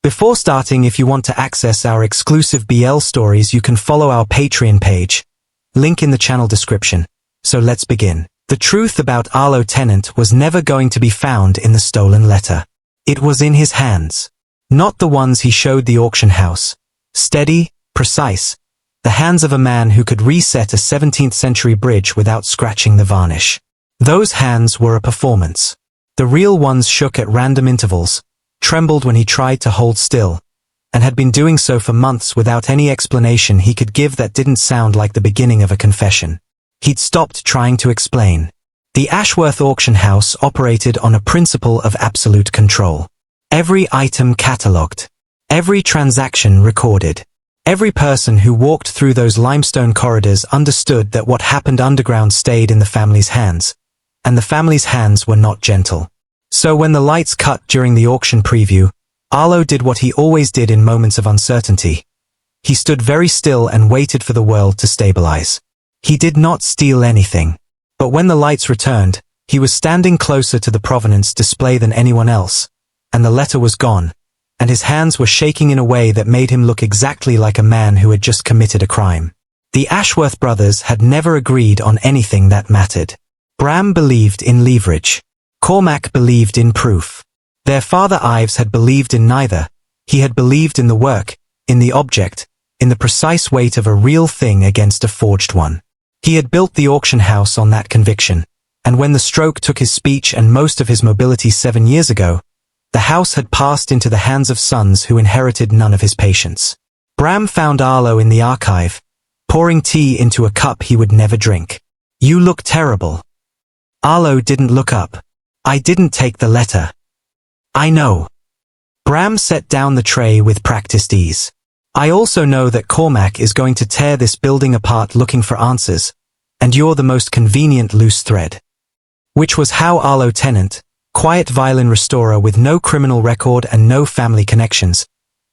Before starting, if you want to access our exclusive BL stories, you can follow our Patreon page. Link in the channel description. So let's begin. The truth about Arlo Tennant was never going to be found in the stolen letter. It was in his hands. Not the ones he showed the auction house. Steady, precise. The hands of a man who could reset a 17th century bridge without scratching the varnish. Those hands were a performance. The real ones shook at random intervals, trembled when he tried to hold still, and had been doing so for months without any explanation he could give that didn't sound like the beginning of a confession. He'd stopped trying to explain. The Ashworth auction house operated on a principle of absolute control. Every item catalogued. Every transaction recorded. Every person who walked through those limestone corridors understood that what happened underground stayed in the family's hands, and the family's hands were not gentle. So when the lights cut during the auction preview, Arlo did what he always did in moments of uncertainty. He stood very still and waited for the world to stabilize. He did not steal anything. But when the lights returned, he was standing closer to the provenance display than anyone else, and the letter was gone, and his hands were shaking in a way that made him look exactly like a man who had just committed a crime. The Ashworth brothers had never agreed on anything that mattered. Bram believed in leverage. Cormac believed in proof. Their father Ives had believed in neither. He had believed in the work, in the object, in the precise weight of a real thing against a forged one. He had built the auction house on that conviction, and when the stroke took his speech and most of his mobility 7 years ago, the house had passed into the hands of sons who inherited none of his patience. Bram found Arlo in the archive, pouring tea into a cup he would never drink. "You look terrible." Arlo didn't look up. "I didn't take the letter." "I know." Bram set down the tray with practiced ease. "I also know that Cormac is going to tear this building apart looking for answers, and you're the most convenient loose thread." Which was how Arlo Tennant, quiet violin restorer with no criminal record and no family connections,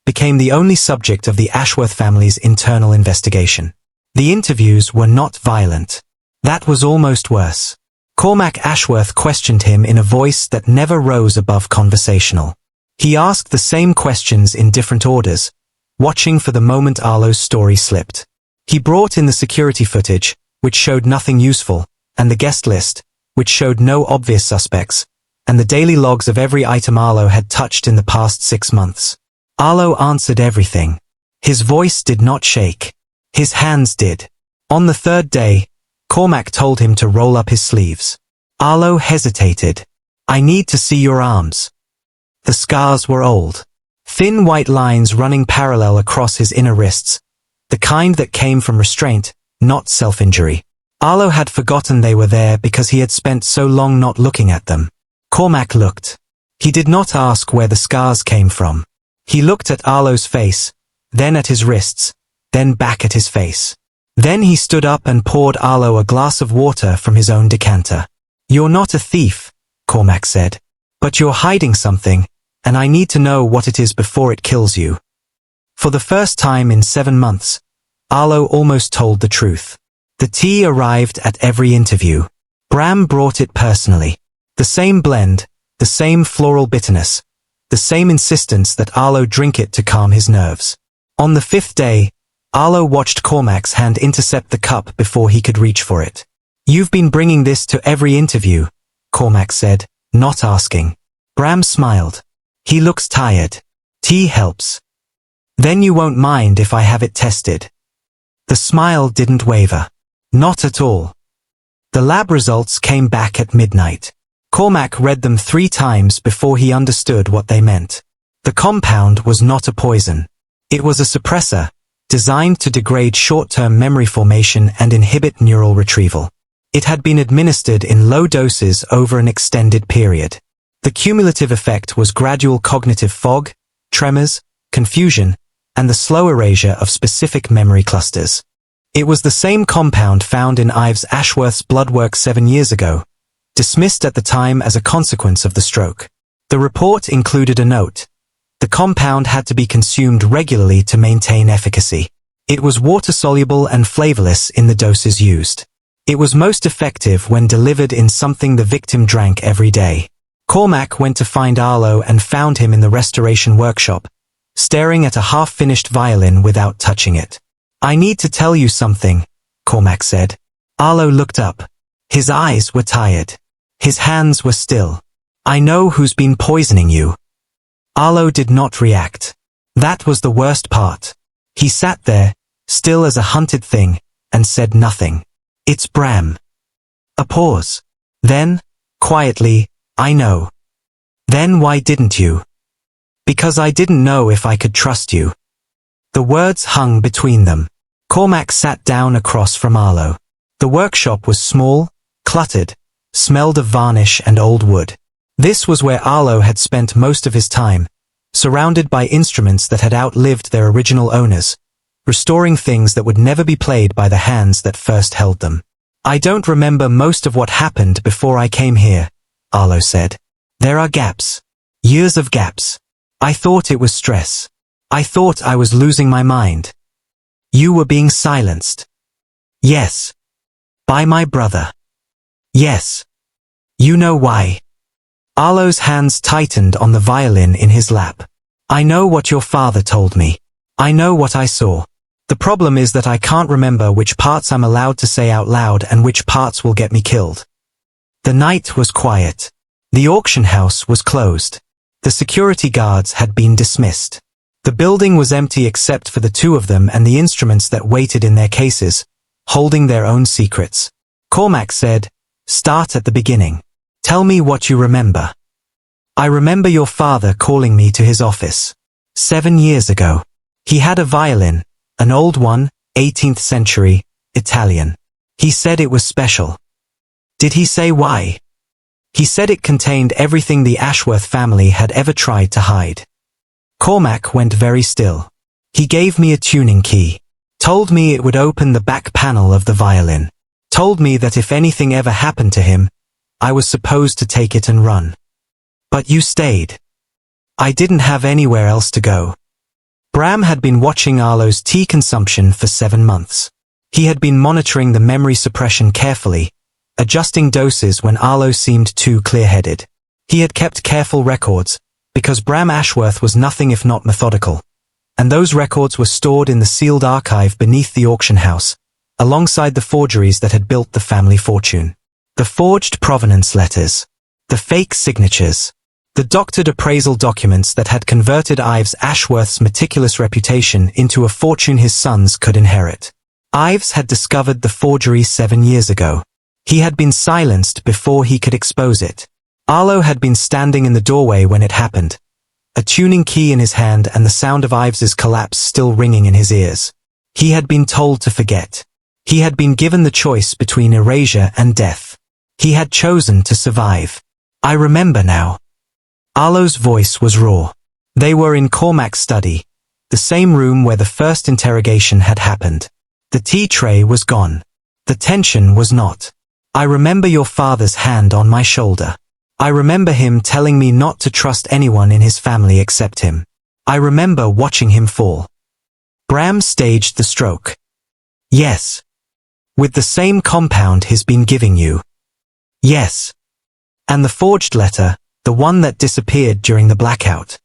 became the only subject of the Ashworth family's internal investigation. The interviews were not violent. That was almost worse. Cormac Ashworth questioned him in a voice that never rose above conversational. He asked the same questions in different orders, watching for the moment Arlo's story slipped. He brought in the security footage, which showed nothing useful, and the guest list, which showed no obvious suspects, and the daily logs of every item Arlo had touched in the past 6 months. Arlo answered everything. His voice did not shake. His hands did. On the third day, Cormac told him to roll up his sleeves. Arlo hesitated. "I need to see your arms." The scars were old. Thin white lines running parallel across his inner wrists, the kind that came from restraint, not self-injury. Arlo had forgotten they were there because he had spent so long not looking at them. Cormac looked. He did not ask where the scars came from. He looked at Arlo's face, then at his wrists, then back at his face. Then he stood up and poured Arlo a glass of water from his own decanter. "You're not a thief," Cormac said. "But you're hiding something, and I need to know what it is before it kills you." For the first time in 7 months, Arlo almost told the truth. The tea arrived at every interview. Bram brought it personally. The same blend, the same floral bitterness, the same insistence that Arlo drink it to calm his nerves. On the 5th day, Arlo watched Cormac's hand intercept the cup before he could reach for it. "You've been bringing this to every interview," Cormac said, not asking. Bram smiled. "He looks tired. Tea helps. Then you won't mind if I have it tested." The smile didn't waver. Not at all. The lab results came back at midnight. Cormac read them 3 times before he understood what they meant. The compound was not a poison. It was a suppressor, designed to degrade short-term memory formation and inhibit neural retrieval. It had been administered in low doses over an extended period. The cumulative effect was gradual cognitive fog, tremors, confusion, and the slow erasure of specific memory clusters. It was the same compound found in Ives Ashworth's blood work 7 years ago, dismissed at the time as a consequence of the stroke. The report included a note. The compound had to be consumed regularly to maintain efficacy. It was water-soluble and flavorless in the doses used. It was most effective when delivered in something the victim drank every day. Cormac went to find Arlo and found him in the restoration workshop, staring at a half-finished violin without touching it. "I need to tell you something," Cormac said. Arlo looked up. His eyes were tired. His hands were still. "I know who's been poisoning you." Arlo did not react. That was the worst part. He sat there, still as a hunted thing, and said nothing. "It's Bram." A pause. Then, quietly, "I know." "Then why didn't you?" "Because I didn't know if I could trust you." The words hung between them. Cormac sat down across from Arlo. The workshop was small, cluttered, smelled of varnish and old wood. This was where Arlo had spent most of his time, surrounded by instruments that had outlived their original owners, restoring things that would never be played by the hands that first held them. "I don't remember most of what happened before I came here," Arlo said. "There are gaps. Years of gaps. I thought it was stress. I thought I was losing my mind. You were being silenced." "Yes. By my brother." "Yes. You know why." Arlo's hands tightened on the violin in his lap. "I know what your father told me. I know what I saw. The problem is that I can't remember which parts I'm allowed to say out loud and which parts will get me killed." The night was quiet. The auction house was closed. The security guards had been dismissed. The building was empty except for the two of them and the instruments that waited in their cases, holding their own secrets. Cormac said, "Start at the beginning. Tell me what you remember." "I remember your father calling me to his office. 7 years ago. He had a violin, an old one, 18th century, Italian. He said it was special." "Did he say why?" "He said it contained everything the Ashworth family had ever tried to hide." Cormac went very still. "He gave me a tuning key. Told me it would open the back panel of the violin. Told me that if anything ever happened to him, I was supposed to take it and run. But you stayed." "I didn't have anywhere else to go." Bram had been watching Arlo's tea consumption for 7 months. He had been monitoring the memory suppression carefully, adjusting doses when Arlo seemed too clear-headed. He had kept careful records, because Bram Ashworth was nothing if not methodical, and those records were stored in the sealed archive beneath the auction house, alongside the forgeries that had built the family fortune. The forged provenance letters, the fake signatures, the doctored appraisal documents that had converted Ives Ashworth's meticulous reputation into a fortune his sons could inherit. Ives had discovered the forgery 7 years ago. He had been silenced before he could expose it. Arlo had been standing in the doorway when it happened, a tuning key in his hand and the sound of Ives's collapse still ringing in his ears. He had been told to forget. He had been given the choice between erasure and death. He had chosen to survive. "I remember now." Arlo's voice was raw. They were in Cormac's study, the same room where the first interrogation had happened. The tea tray was gone. The tension was not. "I remember your father's hand on my shoulder. I remember him telling me not to trust anyone in his family except him. I remember watching him fall." Bram staged the stroke. "Yes. With the same compound he's been giving you." "Yes. And the forged letter, the one that disappeared during the blackout,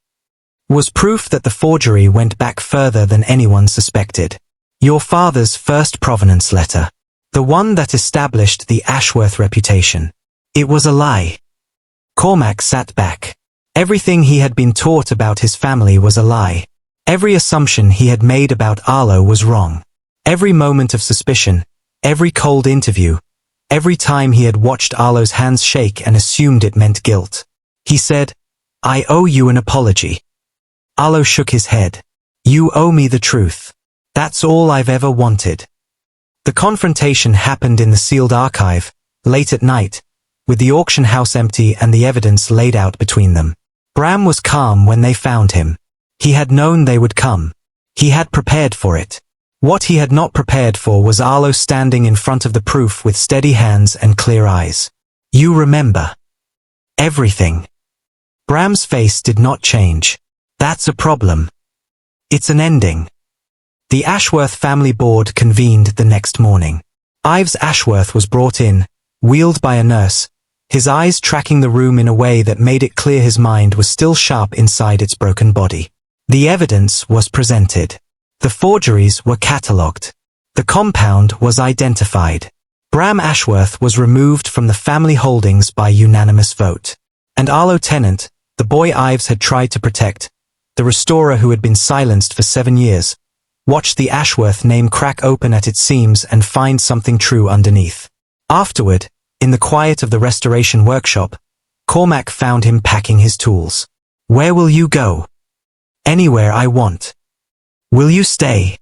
was proof that the forgery went back further than anyone suspected. Your father's first provenance letter, the one that established the Ashworth reputation. It was a lie." Cormac sat back. Everything he had been taught about his family was a lie. Every assumption he had made about Arlo was wrong. Every moment of suspicion, every cold interview, every time he had watched Arlo's hands shake and assumed it meant guilt. He said, "I owe you an apology." Arlo shook his head. "You owe me the truth. That's all I've ever wanted." The confrontation happened in the sealed archive, late at night, with the auction house empty and the evidence laid out between them. Bram was calm when they found him. He had known they would come. He had prepared for it. What he had not prepared for was Arlo standing in front of the proof with steady hands and clear eyes. "You remember everything." Bram's face did not change. "That's a problem. It's an ending." The Ashworth family board convened the next morning. Ives Ashworth was brought in, wheeled by a nurse, his eyes tracking the room in a way that made it clear his mind was still sharp inside its broken body. The evidence was presented. The forgeries were catalogued. The compound was identified. Bram Ashworth was removed from the family holdings by unanimous vote. And Arlo Tennant, the boy Ives had tried to protect, the restorer who had been silenced for 7 years, watched the Ashworth name crack open at its seams and find something true underneath. Afterward, in the quiet of the restoration workshop, Cormac found him packing his tools. "Where will you go?" "Anywhere I want." "Will you stay?"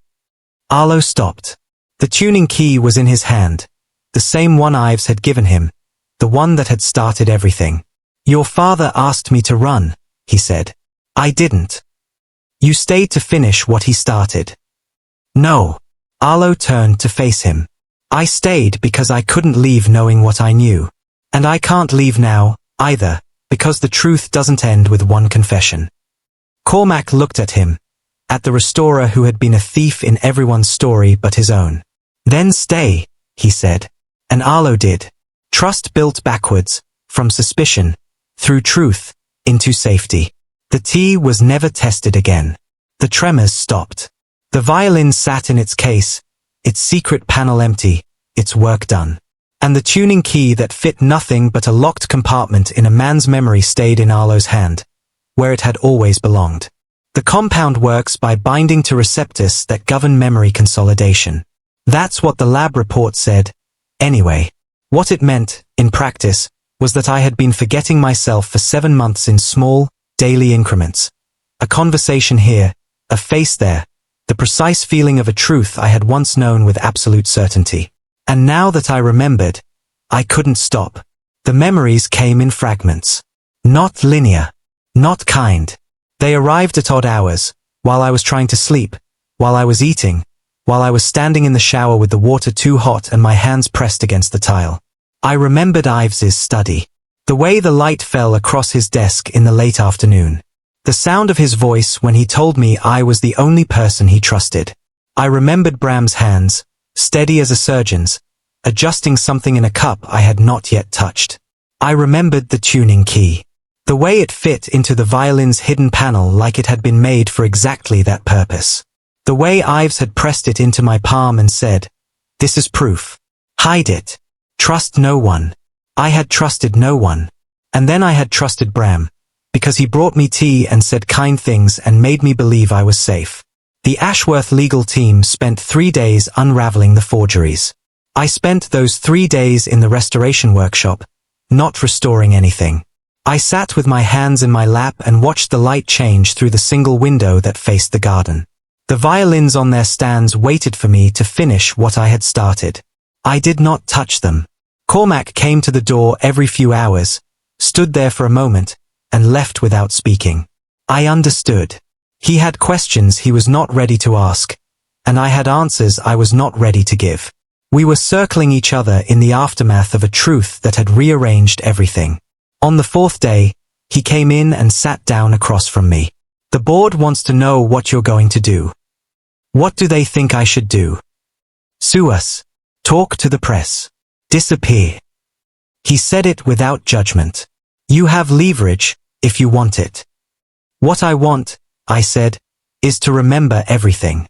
Arlo stopped. The tuning key was in his hand, the same one Ives had given him, the one that had started everything. "Your father asked me to run," he said. "I didn't." "You stayed to finish what he started." "No." Arlo turned to face him. "I stayed because I couldn't leave knowing what I knew. And I can't leave now, either, because the truth doesn't end with one confession." Cormac looked at him, at the restorer who had been a thief in everyone's story but his own. "Then stay," he said. And Arlo did. Trust built backwards, from suspicion, through truth, into safety. The tea was never tested again. The tremors stopped. The violin sat in its case, its secret panel empty, its work done. And the tuning key that fit nothing but a locked compartment in a man's memory stayed in Arlo's hand, where it had always belonged. The compound works by binding to receptors that govern memory consolidation. That's what the lab report said, anyway. What it meant, in practice, was that I had been forgetting myself for 7 months in small, daily increments. A conversation here, a face there, the precise feeling of a truth I had once known with absolute certainty. And now that I remembered, I couldn't stop. The memories came in fragments. Not linear. Not kind. They arrived at odd hours, while I was trying to sleep, while I was eating, while I was standing in the shower with the water too hot and my hands pressed against the tile. I remembered Ives's study. The way the light fell across his desk in the late afternoon. The sound of his voice when he told me I was the only person he trusted. I remembered Bram's hands, steady as a surgeon's, adjusting something in a cup I had not yet touched. I remembered the tuning key. The way it fit into the violin's hidden panel like it had been made for exactly that purpose. The way Ives had pressed it into my palm and said, "This is proof. Hide it. Trust no one." I had trusted no one. And then I had trusted Bram, because he brought me tea and said kind things and made me believe I was safe. The Ashworth legal team spent 3 days unraveling the forgeries. I spent those 3 days in the restoration workshop, not restoring anything. I sat with my hands in my lap and watched the light change through the single window that faced the garden. The violins on their stands waited for me to finish what I had started. I did not touch them. Cormac came to the door every few hours, stood there for a moment, and left without speaking. I understood. He had questions he was not ready to ask, and I had answers I was not ready to give. We were circling each other in the aftermath of a truth that had rearranged everything. On the 4th day, he came in and sat down across from me. "The board wants to know what you're going to do." "What do they think I should do?" "Sue us. Talk to the press. Disappear." He said it without judgment. "You have leverage, if you want it." "What I want," I said, "is to remember everything."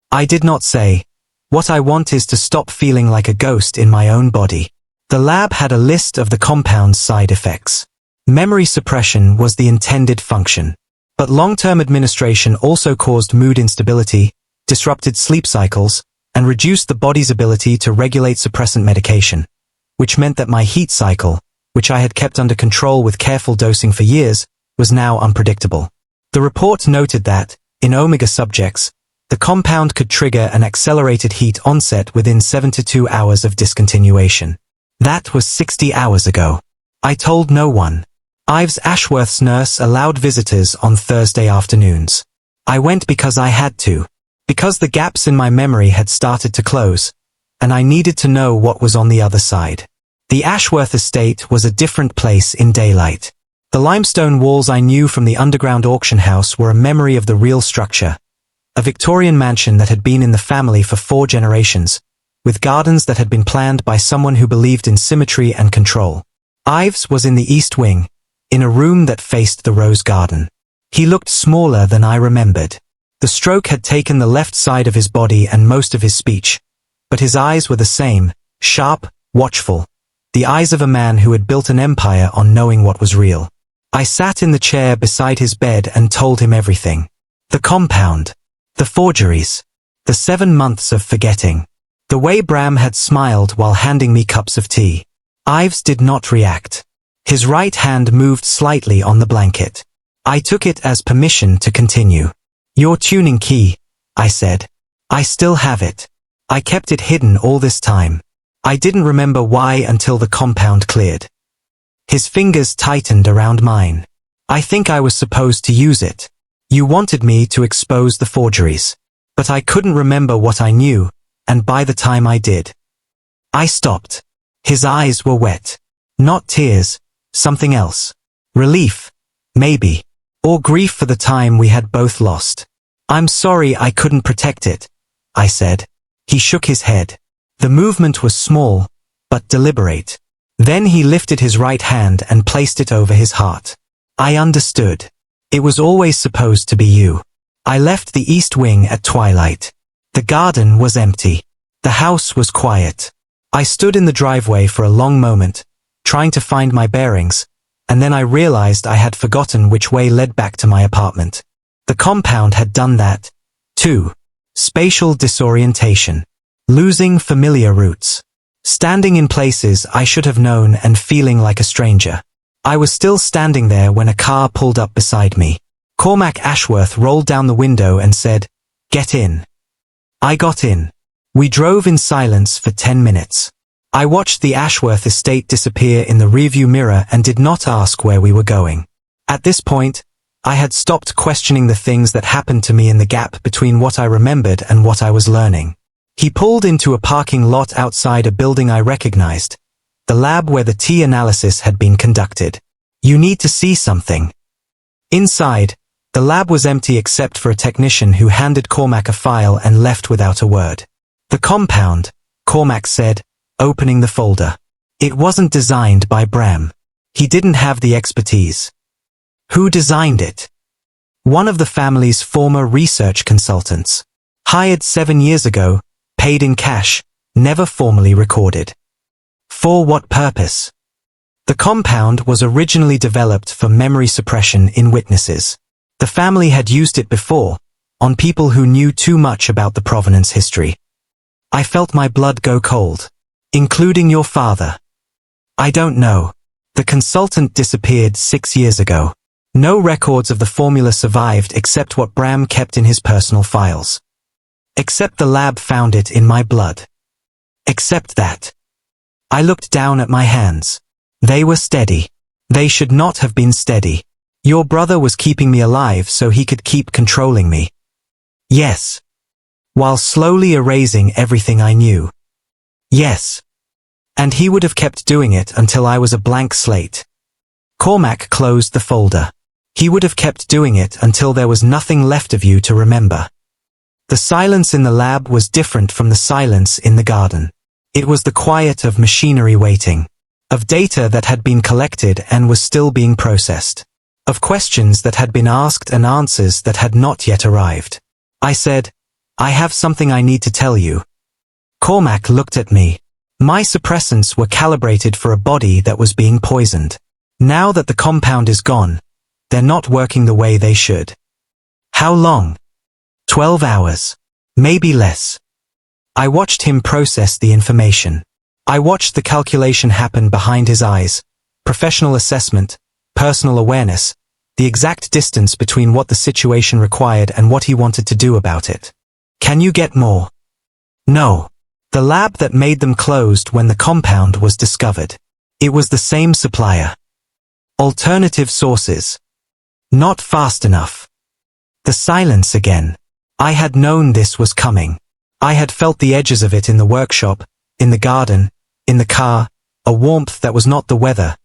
I did not say, "What I want is to stop feeling like a ghost in my own body." The lab had a list of the compound's side effects. Memory suppression was the intended function. But long-term administration also caused mood instability, disrupted sleep cycles, and reduced the body's ability to regulate suppressant medication, which meant that my heat cycle, which I had kept under control with careful dosing for years, was now unpredictable. The report noted that, in omega subjects, the compound could trigger an accelerated heat onset within 72 hours of discontinuation. That was 60 hours ago. I told no one. Ives Ashworth's nurse allowed visitors on Thursday afternoons. I went because I had to, because the gaps in my memory had started to close, and I needed to know what was on the other side. The Ashworth estate was a different place in daylight. The limestone walls I knew from the underground auction house were a memory of the real structure. A Victorian mansion that had been in the family for 4 generations, with gardens that had been planned by someone who believed in symmetry and control. Ives was in the east wing, in a room that faced the rose garden. He looked smaller than I remembered. The stroke had taken the left side of his body and most of his speech, but his eyes were the same, sharp, watchful. The eyes of a man who had built an empire on knowing what was real. I sat in the chair beside his bed and told him everything. The compound. The forgeries. The 7 months of forgetting. The way Bram had smiled while handing me cups of tea. Ives did not react. His right hand moved slightly on the blanket. I took it as permission to continue. Your tuning key, I said. I still have it. I kept it hidden all this time. I didn't remember why until the compound cleared. His fingers tightened around mine. I think I was supposed to use it. You wanted me to expose the forgeries. But I couldn't remember what I knew, and by the time I did, I stopped. His eyes were wet. Not tears, something else. Relief, maybe. Or grief for the time we had both lost. I'm sorry I couldn't protect it, I said. He shook his head. The movement was small, but deliberate. Then he lifted his right hand and placed it over his heart. I understood. It was always supposed to be you. I left the east wing at twilight. The garden was empty. The house was quiet. I stood in the driveway for a long moment, trying to find my bearings, and then I realized I had forgotten which way led back to my apartment. The compound had done that, too. Spatial disorientation. Losing familiar routes. Standing in places I should have known and feeling like a stranger. I was still standing there when a car pulled up beside me. Cormac Ashworth rolled down the window and said, "Get in." I got in. We drove in silence for 10 minutes. I watched the Ashworth estate disappear in the rearview mirror and did not ask where we were going. At this point, I had stopped questioning the things that happened to me in the gap between what I remembered and what I was learning. He pulled into a parking lot outside a building I recognized, the lab where the tea analysis had been conducted. You need to see something. Inside, the lab was empty except for a technician who handed Cormac a file and left without a word. The compound, Cormac said, opening the folder. It wasn't designed by Bram. He didn't have the expertise. Who designed it? One of the family's former research consultants. Hired 7 years ago, paid in cash, never formally recorded. For what purpose? The compound was originally developed for memory suppression in witnesses. The family had used it before, on people who knew too much about the provenance history. I felt my blood go cold. Including your father. I don't know. The consultant disappeared 6 years ago. No records of the formula survived except what Bram kept in his personal files. Except the lab found it in my blood. Except that. I looked down at my hands. They were steady. They should not have been steady. Your brother was keeping me alive so he could keep controlling me. Yes. While slowly erasing everything I knew. Yes. And he would have kept doing it until I was a blank slate. Cormac closed the folder. He would have kept doing it until there was nothing left of you to remember. The silence in the lab was different from the silence in the garden. It was the quiet of machinery waiting. Of data that had been collected and was still being processed. Of questions that had been asked and answers that had not yet arrived. I said, I have something I need to tell you. Cormac looked at me. My suppressants were calibrated for a body that was being poisoned. Now that the compound is gone, they're not working the way they should. How long? 12 hours. Maybe less. I watched him process the information. I watched the calculation happen behind his eyes. Professional assessment, personal awareness, the exact distance between what the situation required and what he wanted to do about it. Can you get more? No. The lab that made them closed when the compound was discovered. It was the same supplier. Alternative sources. Not fast enough. The silence again. I had known this was coming. I had felt the edges of it in the workshop, in the garden, in the car, a warmth that was not the weather,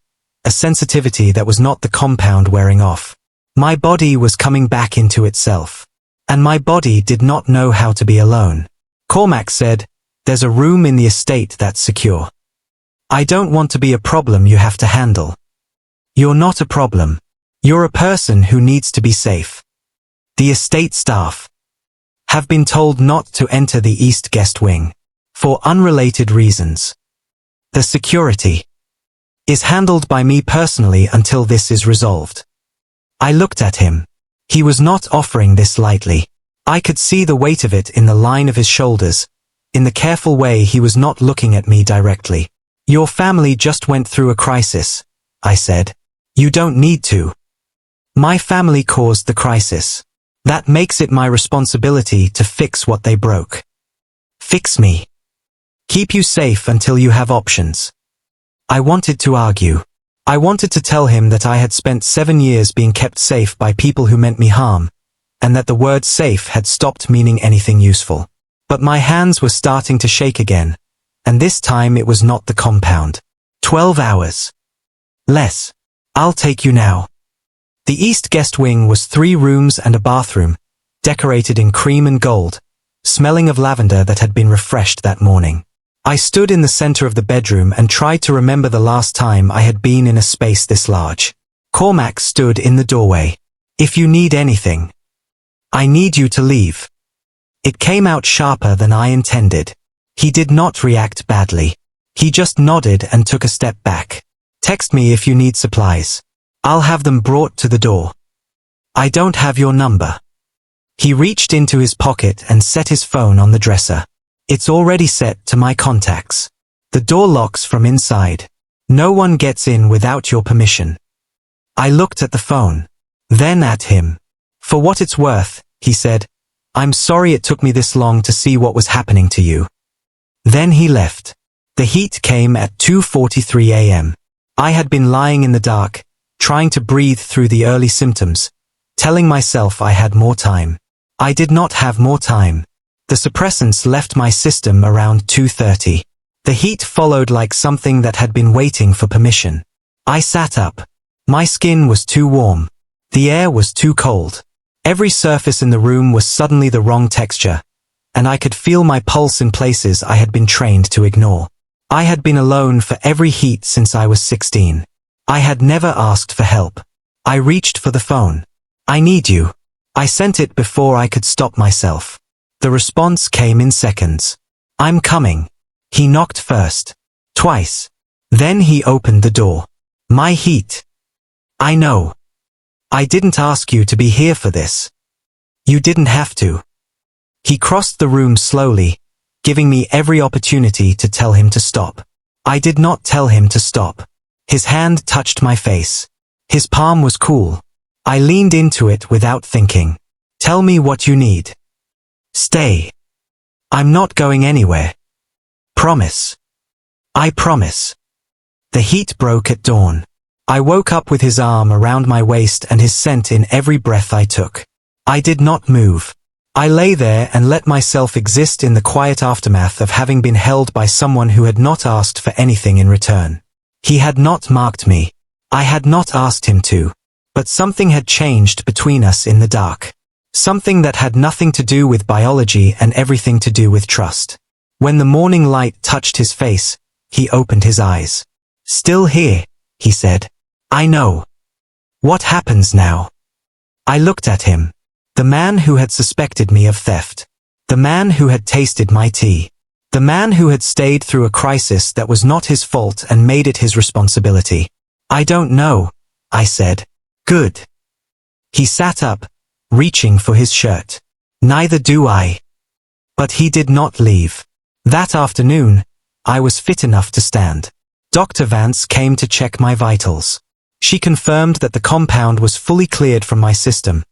a sensitivity that was not the compound wearing off. My body was coming back into itself. And my body did not know how to be alone. Cormac said, there's a room in the estate that's secure. I don't want to be a problem you have to handle. You're not a problem. You're a person who needs to be safe. The estate staff have been told not to enter the East Guest Wing for unrelated reasons. The security is handled by me personally until this is resolved. I looked at him. He was not offering this lightly. I could see the weight of it in the line of his shoulders. In the careful way he was not looking at me directly. Your family just went through a crisis, I said. You don't need to. My family caused the crisis. That makes it my responsibility to fix what they broke. Fix me. Keep you safe until you have options. I wanted to argue. I wanted to tell him that I had spent 7 years being kept safe by people who meant me harm, and that the word safe had stopped meaning anything useful. But my hands were starting to shake again, and this time it was not the compound. 12 hours. Less. I'll take you now. The East Guest Wing was 3 rooms and a bathroom, decorated in cream and gold, smelling of lavender that had been refreshed that morning. I stood in the center of the bedroom and tried to remember the last time I had been in a space this large. Cormac stood in the doorway. If you need anything, I need you to leave. It came out sharper than I intended. He did not react badly. He just nodded and took a step back. Text me if you need supplies. I'll have them brought to the door. I don't have your number. He reached into his pocket and set his phone on the dresser. It's already set to my contacts. The door locks from inside. No one gets in without your permission. I looked at the phone, then at him. For what it's worth, he said, I'm sorry it took me this long to see what was happening to you. Then he left. The heat came at 2:43 a.m. I had been lying in the dark, trying to breathe through the early symptoms, telling myself I had more time. I did not have more time. The suppressants left my system around 2:30. The heat followed like something that had been waiting for permission. I sat up. My skin was too warm. The air was too cold. Every surface in the room was suddenly the wrong texture, and I could feel my pulse in places I had been trained to ignore. I had been alone for every heat since I was 16. I had never asked for help. I reached for the phone. I need you. I sent it before I could stop myself. The response came in seconds. I'm coming. He knocked first. Twice. Then he opened the door. My heat. I know. I didn't ask you to be here for this. You didn't have to. He crossed the room slowly, giving me every opportunity to tell him to stop. I did not tell him to stop. His hand touched my face. His palm was cool. I leaned into it without thinking. Tell me what you need. Stay. I'm not going anywhere. Promise. I promise. The heat broke at dawn. I woke up with his arm around my waist and his scent in every breath I took. I did not move. I lay there and let myself exist in the quiet aftermath of having been held by someone who had not asked for anything in return. He had not marked me. I had not asked him to. But something had changed between us in the dark. Something that had nothing to do with biology and everything to do with trust. When the morning light touched his face, he opened his eyes. Still here, he said. I know. What happens now? I looked at him. The man who had suspected me of theft. The man who had tasted my tea. The man who had stayed through a crisis that was not his fault and made it his responsibility. I don't know, I said. Good. He sat up, reaching for his shirt. Neither do I. But he did not leave. That afternoon, I was fit enough to stand. Dr. Vance came to check my vitals. She confirmed that the compound was fully cleared from my system,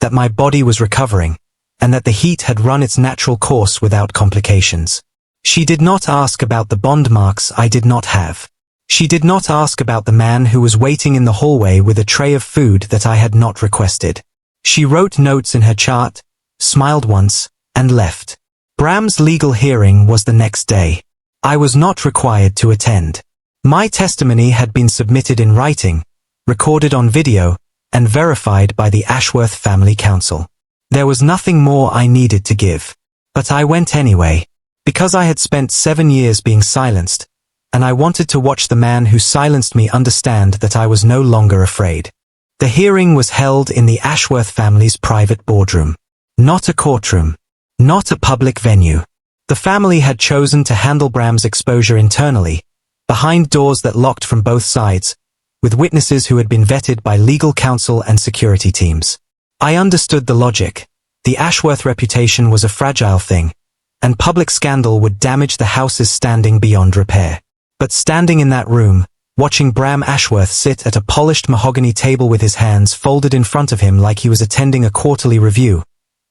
that my body was recovering, and that the heat had run its natural course without complications. She did not ask about the bond marks I did not have. She did not ask about the man who was waiting in the hallway with a tray of food that I had not requested. She wrote notes in her chart, smiled once, and left. Bram's legal hearing was the next day. I was not required to attend. My testimony had been submitted in writing, recorded on video, and verified by the Ashworth Family Council. There was nothing more I needed to give. But I went anyway, because I had spent 7 years being silenced, and I wanted to watch the man who silenced me understand that I was no longer afraid. The hearing was held in the Ashworth family's private boardroom. Not a courtroom. Not a public venue. The family had chosen to handle Bram's exposure internally, behind doors that locked from both sides, with witnesses who had been vetted by legal counsel and security teams. I understood the logic. The Ashworth reputation was a fragile thing, and public scandal would damage the house's standing beyond repair. But standing in that room, watching Bram Ashworth sit at a polished mahogany table with his hands folded in front of him like he was attending a quarterly review,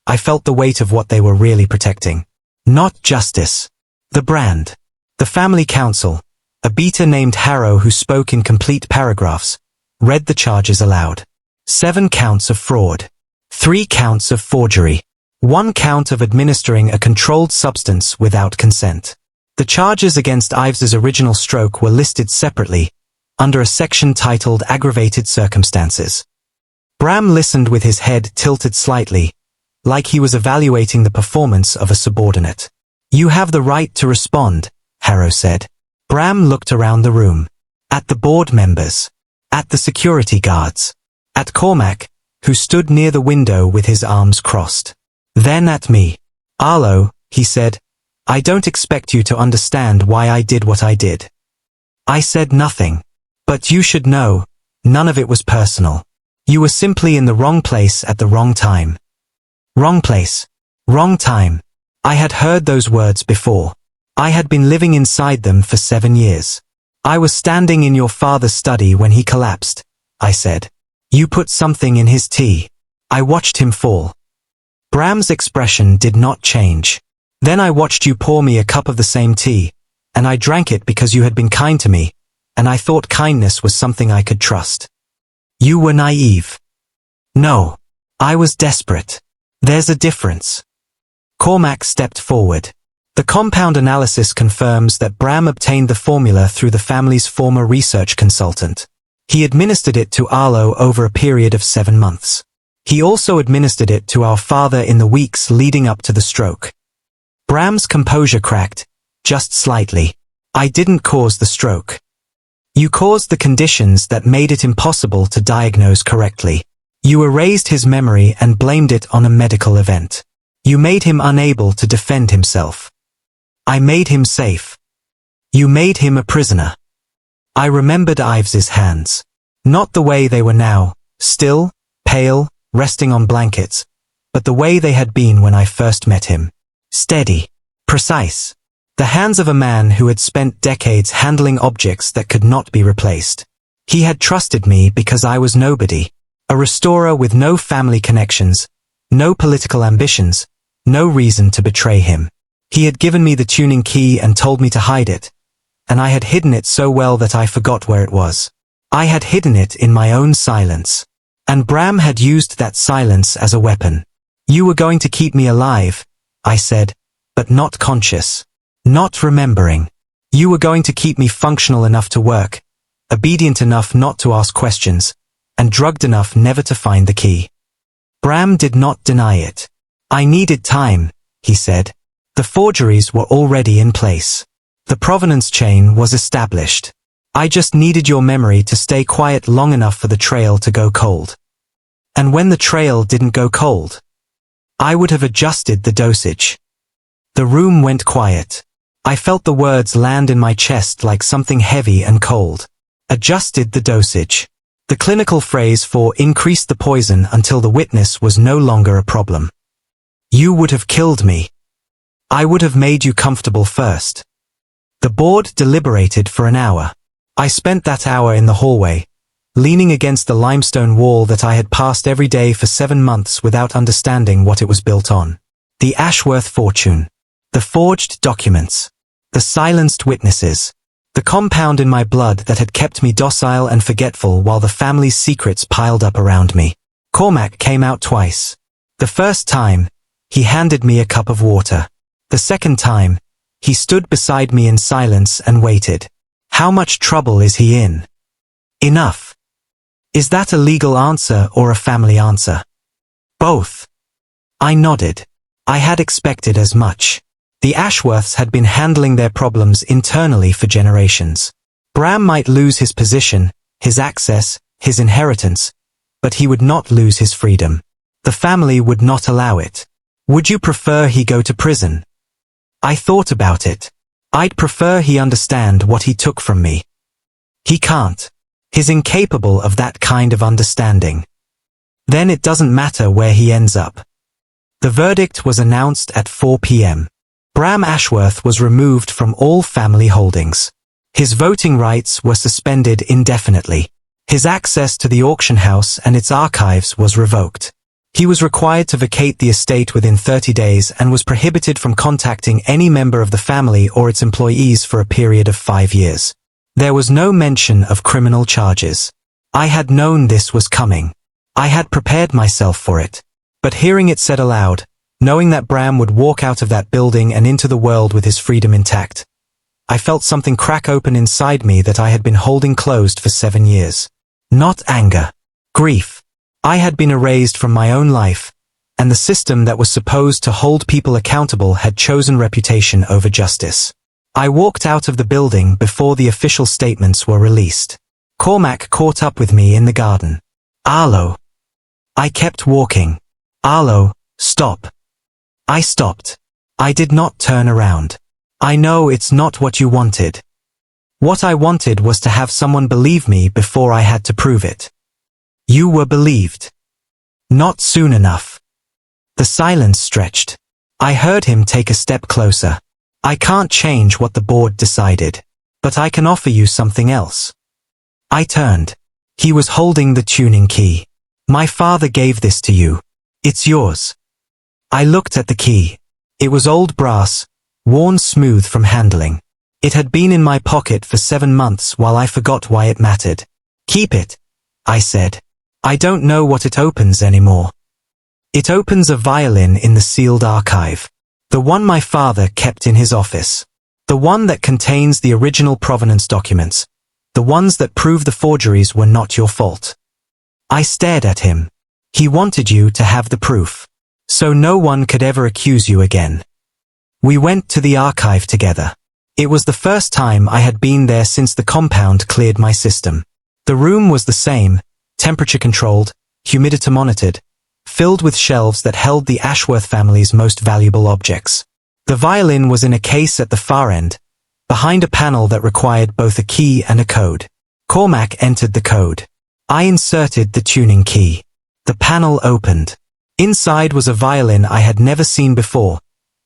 I felt the weight of what they were really protecting. Not justice. The brand. The family counsel, a beater named Harrow who spoke in complete paragraphs, read the charges aloud. 7 counts of fraud. 3 counts of forgery. 1 count of administering a controlled substance without consent. The charges against Ives's original stroke were listed separately, under a section titled Aggravated Circumstances. Bram listened with his head tilted slightly, like he was evaluating the performance of a subordinate. "You have the right to respond," Harrow said. Bram looked around the room. At the board members. At the security guards. At Cormac, who stood near the window with his arms crossed. Then at me. "Arlo," he said, "I don't expect you to understand why I did what I did." I said nothing. "But you should know, none of it was personal. You were simply in the wrong place at the wrong time." Wrong place. Wrong time. I had heard those words before. I had been living inside them for 7 years. "I was standing in your father's study when he collapsed," I said. "You put something in his tea." I watched him fall. Bram's expression did not change. "Then I watched you pour me a cup of the same tea, and I drank it because you had been kind to me, and I thought kindness was something I could trust." "You were naive." "No. I was desperate. There's a difference." Cormac stepped forward. "The compound analysis confirms that Bram obtained the formula through the family's former research consultant. He administered it to Arlo over a period of 7 months. He also administered it to our father in the weeks leading up to the stroke." Bram's composure cracked, just slightly. "I didn't cause the stroke. You caused the conditions that made it impossible to diagnose correctly. You erased his memory and blamed it on a medical event. You made him unable to defend himself. I made him safe. You made him a prisoner." I remembered Ives's hands. Not the way they were now, still, pale, resting on blankets, but the way they had been when I first met him. Steady. Precise. The hands of a man who had spent decades handling objects that could not be replaced. He had trusted me because I was nobody. A restorer with no family connections, no political ambitions, no reason to betray him. He had given me the tuning key and told me to hide it, and I had hidden it so well that I forgot where it was. I had hidden it in my own silence. And Bram had used that silence as a weapon. "You were going to keep me alive," I said, "but not conscious. Not remembering. You were going to keep me functional enough to work, obedient enough not to ask questions, and drugged enough never to find the key." Bram did not deny it. "I needed time," he said. "The forgeries were already in place. The provenance chain was established. I just needed your memory to stay quiet long enough for the trail to go cold. And when the trail didn't go cold, I would have adjusted the dosage." The room went quiet. I felt the words land in my chest like something heavy and cold. Adjusted the dosage. The clinical phrase for increased the poison until the witness was no longer a problem. "You would have killed me. I would have made you comfortable first." The board deliberated for an hour. I spent that hour in the hallway, leaning against the limestone wall that I had passed every day for 7 months without understanding what it was built on. The Ashworth fortune. The forged documents. The silenced witnesses. The compound in my blood that had kept me docile and forgetful while the family's secrets piled up around me. Cormac came out twice. The first time, he handed me a cup of water. The second time, he stood beside me in silence and waited. How much trouble is he in? Enough. Is that a legal answer or a family answer? Both. I nodded. I had expected as much. The Ashworths had been handling their problems internally for generations. Bram might lose his position, his access, his inheritance, but he would not lose his freedom. The family would not allow it. Would you prefer he go to prison? I thought about it. I'd prefer he understand what he took from me. He can't. He's incapable of that kind of understanding. Then it doesn't matter where he ends up. The verdict was announced at 4 p.m. Bram Ashworth was removed from all family holdings. His voting rights were suspended indefinitely. His access to the auction house and its archives was revoked. He was required to vacate the estate within 30 days and was prohibited from contacting any member of the family or its employees for a period of 5 years. There was no mention of criminal charges. I had known this was coming. I had prepared myself for it. But hearing it said aloud, knowing that Bram would walk out of that building and into the world with his freedom intact, I felt something crack open inside me that I had been holding closed for 7 years. Not anger. Grief. I had been erased from my own life, and the system that was supposed to hold people accountable had chosen reputation over justice. I walked out of the building before the official statements were released. Cormac caught up with me in the garden. Arlo. I kept walking. Arlo, stop. I stopped. I did not turn around. I know it's not what you wanted. What I wanted was to have someone believe me before I had to prove it. You were believed. Not soon enough. The silence stretched. I heard him take a step closer. I can't change what the board decided, but I can offer you something else. I turned. He was holding the tuning key. My father gave this to you. It's yours. I looked at the key. It was old brass, worn smooth from handling. It had been in my pocket for 7 months while I forgot why it mattered. Keep it, I said. I don't know what it opens anymore. It opens a violin in the sealed archive. The one my father kept in his office. The one that contains the original provenance documents. The ones that prove the forgeries were not your fault. I stared at him. He wanted you to have the proof, so no one could ever accuse you again. We went to the archive together. It was the first time I had been there since the compound cleared my system. The room was the same, temperature controlled, humidity monitored, filled with shelves that held the Ashworth family's most valuable objects. The violin was in a case at the far end, behind a panel that required both a key and a code. Cormac entered the code. I inserted the tuning key. The panel opened. Inside was a violin I had never seen before,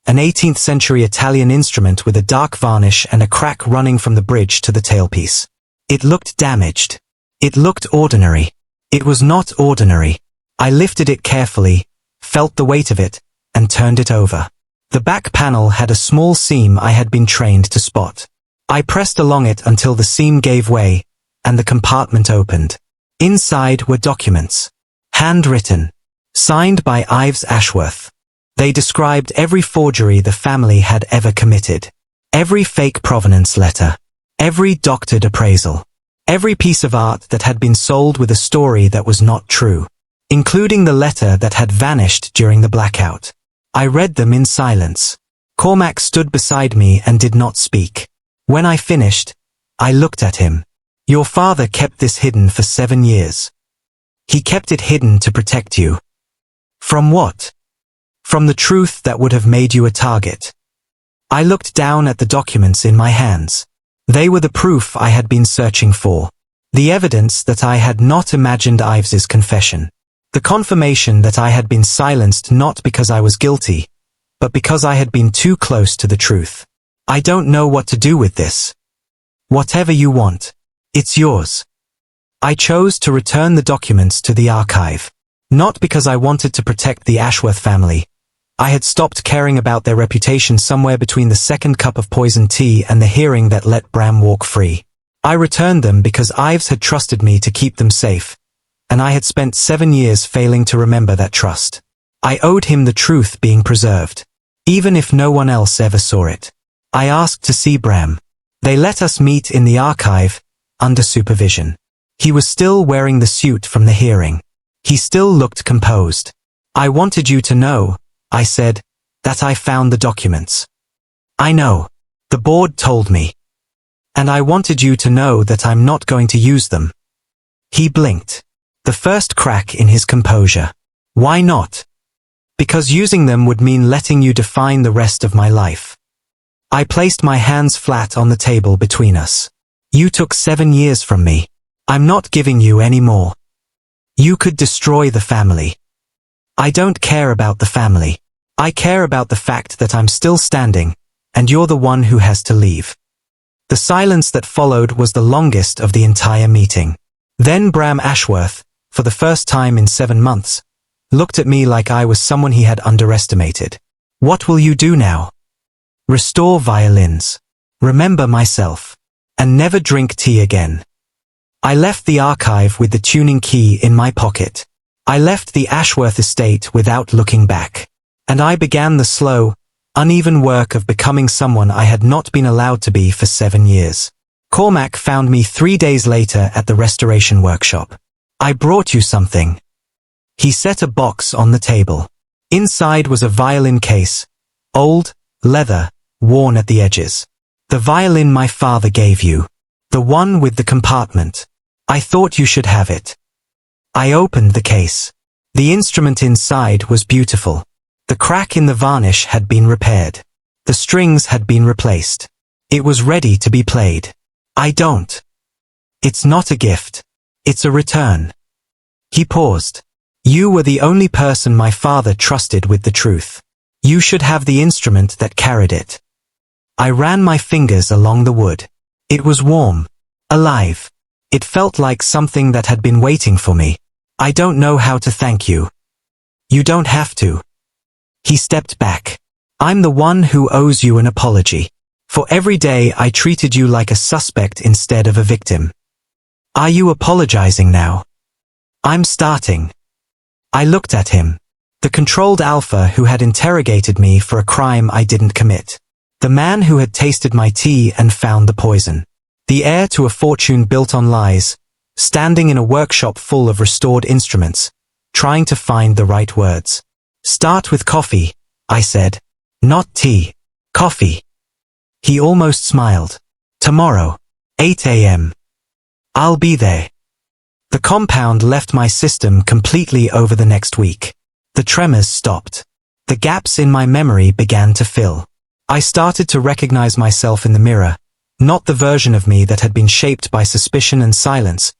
an 18th century Italian instrument with a dark varnish and a crack running from the bridge to the tailpiece. It looked damaged. It looked ordinary. It was not ordinary. I lifted it carefully, felt the weight of it, and turned it over. The back panel had a small seam I had been trained to spot. I pressed along it until the seam gave way, and the compartment opened. Inside were documents. Handwritten. Signed by Ives Ashworth. They described every forgery the family had ever committed. Every fake provenance letter. Every doctored appraisal. Every piece of art that had been sold with a story that was not true, including the letter that had vanished during the blackout. I read them in silence. Cormac stood beside me and did not speak. When I finished, I looked at him. Your father kept this hidden for 7 years. He kept it hidden to protect you. From what? From the truth that would have made you a target. I looked down at the documents in my hands. They were the proof I had been searching for. The evidence that I had not imagined Ives's confession. The confirmation that I had been silenced not because I was guilty, but because I had been too close to the truth. I don't know what to do with this. Whatever you want. It's yours. I chose to return the documents to the archive. Not because I wanted to protect the Ashworth family. I had stopped caring about their reputation somewhere between the second cup of poisoned tea and the hearing that let Bram walk free. I returned them because Ives had trusted me to keep them safe, and I had spent 7 years failing to remember that trust. I owed him the truth being preserved, even if no one else ever saw it. I asked to see Bram. They let us meet in the archive, under supervision. He was still wearing the suit from the hearing. He still looked composed. I wanted you to know, I said, that I found the documents. I know. The board told me. And I wanted you to know that I'm not going to use them. He blinked. the first crack in his composure. Why not? Because using them would mean letting you define the rest of my life. I placed my hands flat on the table between us. You took 7 years from me. I'm not giving you any more. You could destroy the family. I don't care about the family. I care about the fact that I'm still standing, and you're the one who has to leave. The silence that followed was the longest of the entire meeting. Then Bram Ashworth, for the first time in 7 months, looked at me like I was someone he had underestimated. What will you do now? Restore violins. Remember myself. And never drink tea again. I left the archive with the tuning key in my pocket. I left the Ashworth estate without looking back. And I began the slow, uneven work of becoming someone I had not been allowed to be for 7 years. Cormac found me 3 days later at the restoration workshop. I brought you something. He set a box on the table. Inside was a violin case, old, leather, worn at the edges. The violin my father gave you. The one with the compartment. I thought you should have it. I opened the case. The instrument inside was beautiful. The crack in the varnish had been repaired. The strings had been replaced. It was ready to be played. I don't. It's not a gift. It's a return. He paused. You were the only person my father trusted with the truth. You should have the instrument that carried it. I ran my fingers along the wood. It was warm. Alive. It felt like something that had been waiting for me. I don't know how to thank you. You don't have to. He stepped back. I'm the one who owes you an apology. For every day I treated you like a suspect instead of a victim. Are you apologizing now? I'm starting. I looked at him. The controlled alpha who had interrogated me for a crime I didn't commit. The man who had tasted my tea and found the poison. The heir to a fortune built on lies, standing in a workshop full of restored instruments, trying to find the right words. Start with coffee, I said. Not tea. Coffee. He almost smiled. Tomorrow, 8 a.m. I'll be there. The compound left my system completely over the next week. The tremors stopped. The gaps in my memory began to fill. I started to recognize myself in the mirror, not the version of me that had been shaped by suspicion and silence,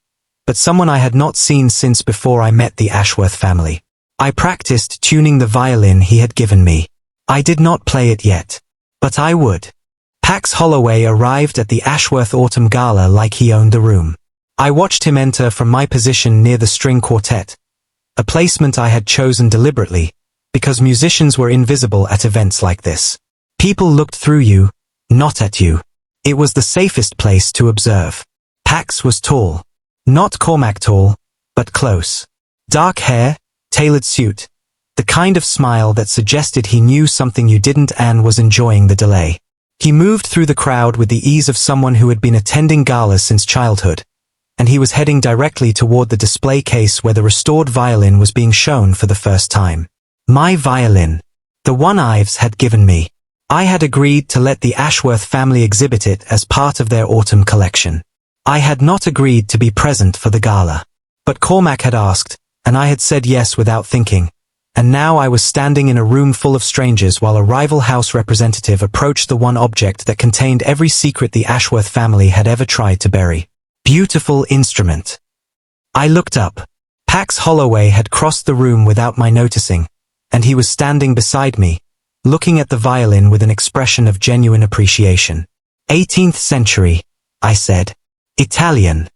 but someone I had not seen since before I met the Ashworth family. I practiced tuning the violin he had given me. I did not play it yet, but I would. Pax Holloway arrived at the Ashworth Autumn Gala like he owned the room. I watched him enter from my position near the string quartet, a placement I had chosen deliberately, because musicians were invisible at events like this. People looked through you, not at you. It was the safest place to observe. Pax was tall. Not Cormac tall, but close. Dark hair, tailored suit, the kind of smile that suggested he knew something you didn't and was enjoying the delay. He moved through the crowd with the ease of someone who had been attending galas since childhood, and he was heading directly toward the display case where the restored violin was being shown for the first time. My violin. The one Ives had given me. I had agreed to let the Ashworth family exhibit it as part of their autumn collection. I had not agreed to be present for the gala. But Cormac had asked, and I had said yes without thinking. And now I was standing in a room full of strangers while a rival house representative approached the one object that contained every secret the Ashworth family had ever tried to bury. Beautiful instrument. I looked up. Pax Holloway had crossed the room without my noticing, and he was standing beside me, looking at the violin with an expression of genuine appreciation. 18th century, I said. Italian.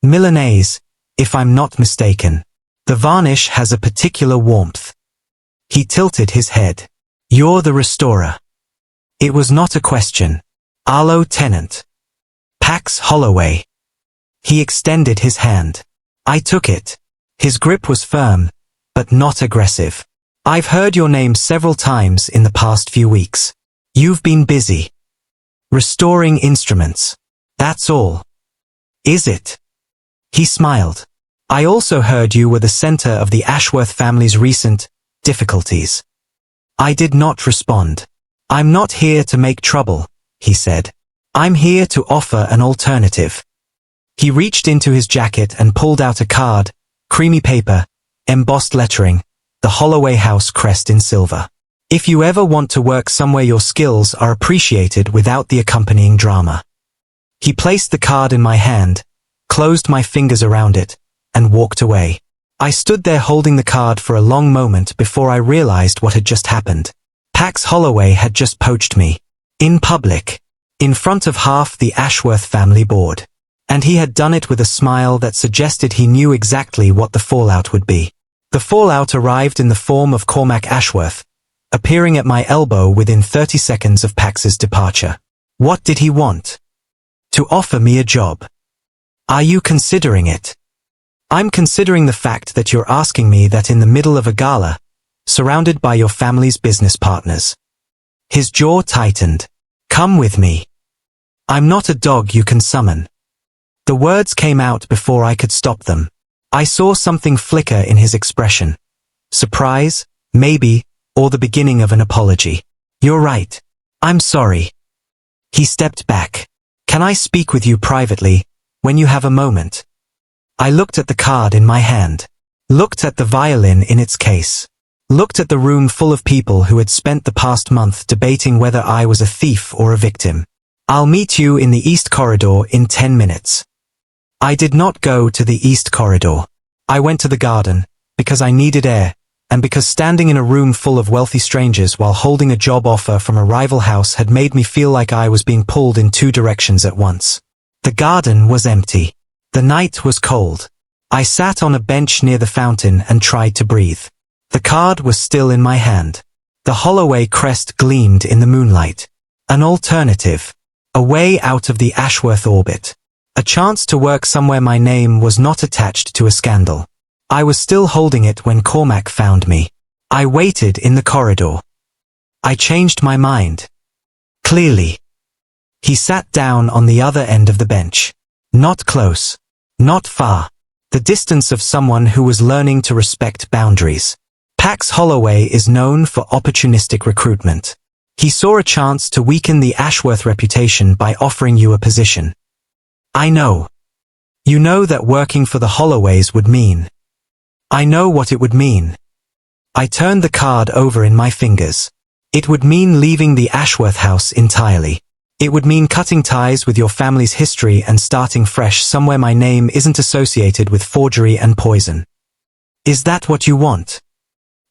Milanese, if I'm not mistaken. The varnish has a particular warmth. He tilted his head. You're the restorer. It was not a question. Arlo tenant. Pax Holloway. He extended his hand. I took it. His grip was firm, but not aggressive. I've heard your name several times in the past few weeks. You've been busy. Restoring instruments. That's all. Is it? He smiled. I also heard you were the center of the Ashworth family's recent difficulties. I did not respond. I'm not here to make trouble, he said. I'm here to offer an alternative. He reached into his jacket and pulled out a card, creamy paper, embossed lettering, the Holloway House crest in silver. If you ever want to work somewhere your skills are appreciated without the accompanying drama. He placed the card in my hand, closed my fingers around it, and walked away. I stood there holding the card for a long moment before I realized what had just happened. Pax Holloway had just poached me. In public. In front of half the Ashworth family board. And he had done it with a smile that suggested he knew exactly what the fallout would be. The fallout arrived in the form of Cormac Ashworth, appearing at my elbow within 30 seconds of Pax's departure. What did he want? To offer me a job. Are you considering it? I'm considering the fact that you're asking me that in the middle of a gala, surrounded by your family's business partners. His jaw tightened. Come with me. I'm not a dog you can summon. The words came out before I could stop them. I saw something flicker in his expression. Surprise, maybe, or the beginning of an apology. You're right. I'm sorry. He stepped back. Can I speak with you privately, when you have a moment? I looked at the card in my hand. Looked at the violin in its case. Looked at the room full of people who had spent the past month debating whether I was a thief or a victim. I'll meet you in the East Corridor in 10 minutes. I did not go to the East Corridor. I went to the garden, because I needed air, and because standing in a room full of wealthy strangers while holding a job offer from a rival house had made me feel like I was being pulled in two directions at once. The garden was empty. The night was cold. I sat on a bench near the fountain and tried to breathe. The card was still in my hand. The Holloway crest gleamed in the moonlight. An alternative. A way out of the Ashworth orbit. A chance to work somewhere my name was not attached to a scandal. I was still holding it when Cormac found me. I waited in the corridor. I changed my mind. Clearly. He sat down on the other end of the bench. Not close. Not far. The distance of someone who was learning to respect boundaries. Pax Holloway is known for opportunistic recruitment. He saw a chance to weaken the Ashworth reputation by offering you a position. I know. You know that working for the Holloways would mean. I know what it would mean. I turned the card over in my fingers. It would mean leaving the Ashworth house entirely. It would mean cutting ties with your family's history and starting fresh somewhere my name isn't associated with forgery and poison. Is that what you want?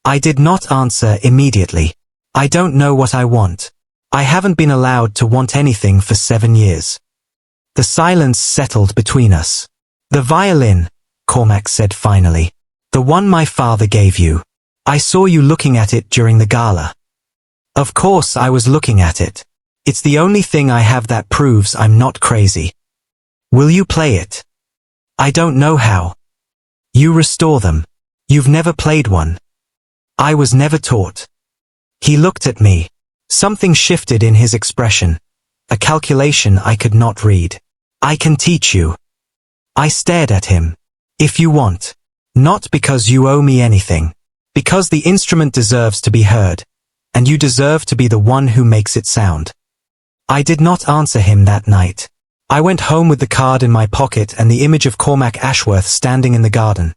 I did not answer immediately. I don't know what I want. I haven't been allowed to want anything for 7 years. The silence settled between us. The violin, Cormac said finally. The one my father gave you. I saw you looking at it during the gala. Of course I was looking at it. It's the only thing I have that proves I'm not crazy. Will you play it? I don't know how. You restore them. You've never played one. I was never taught. He looked at me. Something shifted in his expression. A calculation I could not read. I can teach you. I stared at him. If you want. Not because you owe me anything. Because the instrument deserves to be heard. And you deserve to be the one who makes it sound. I did not answer him that night. I went home with the card in my pocket and the image of Cormac Ashworth standing in the garden,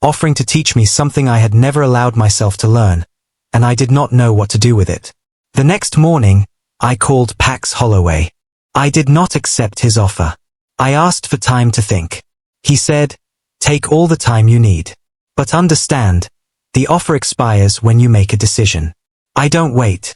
offering to teach me something I had never allowed myself to learn, and I did not know what to do with it. The next morning, I called Pax Holloway. I did not accept his offer. I asked for time to think. He said, take all the time you need. But understand, the offer expires when you make a decision. I don't wait.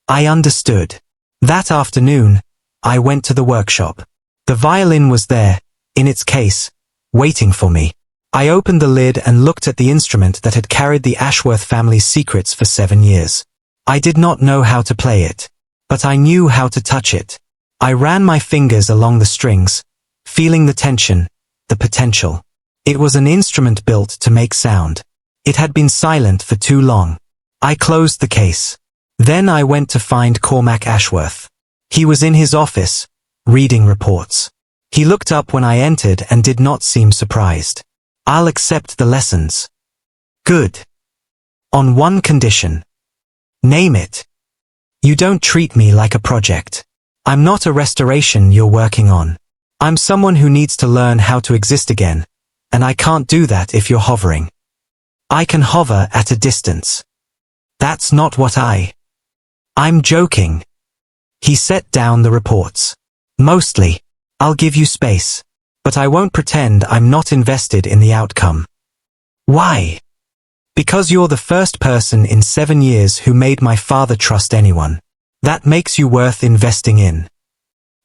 I understood. That afternoon, I went to the workshop. The violin was there, in its case, waiting for me. I opened the lid and looked at the instrument that had carried the Ashworth family's secrets for 7 years. I did not know how to play it, but I knew how to touch it. I ran my fingers along the strings, feeling the tension, the potential. It was an instrument built to make sound. It had been silent for too long. I closed the case. Then I went to find Cormac Ashworth. He was in his office, reading reports. He looked up when I entered and did not seem surprised. I'll accept the lessons. Good. On one condition. Name it. You don't treat me like a project. I'm not a restoration you're working on. I'm someone who needs to learn how to exist again, and I can't do that if you're hovering. I can hover at a distance. That's not what I'm joking. He set down the reports. Mostly. I'll give you space. But I won't pretend I'm not invested in the outcome. Why? Because you're the first person in 7 years who made my father trust anyone. That makes you worth investing in.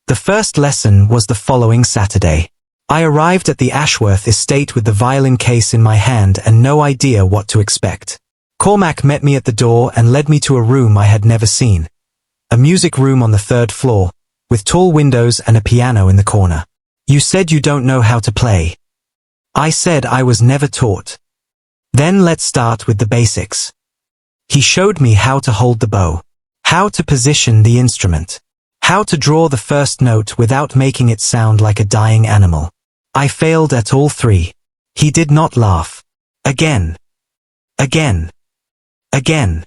The first lesson was the following Saturday. I arrived at the Ashworth estate with the violin case in my hand and no idea what to expect. Cormac met me at the door and led me to a room I had never seen. A music room on the 3rd floor, with tall windows and a piano in the corner. You said you don't know how to play. I said I was never taught. Then let's start with the basics. He showed me how to hold the bow, how to position the instrument, how to draw the first note without making it sound like a dying animal. I failed at all 3. He did not laugh. Again. Again. Again.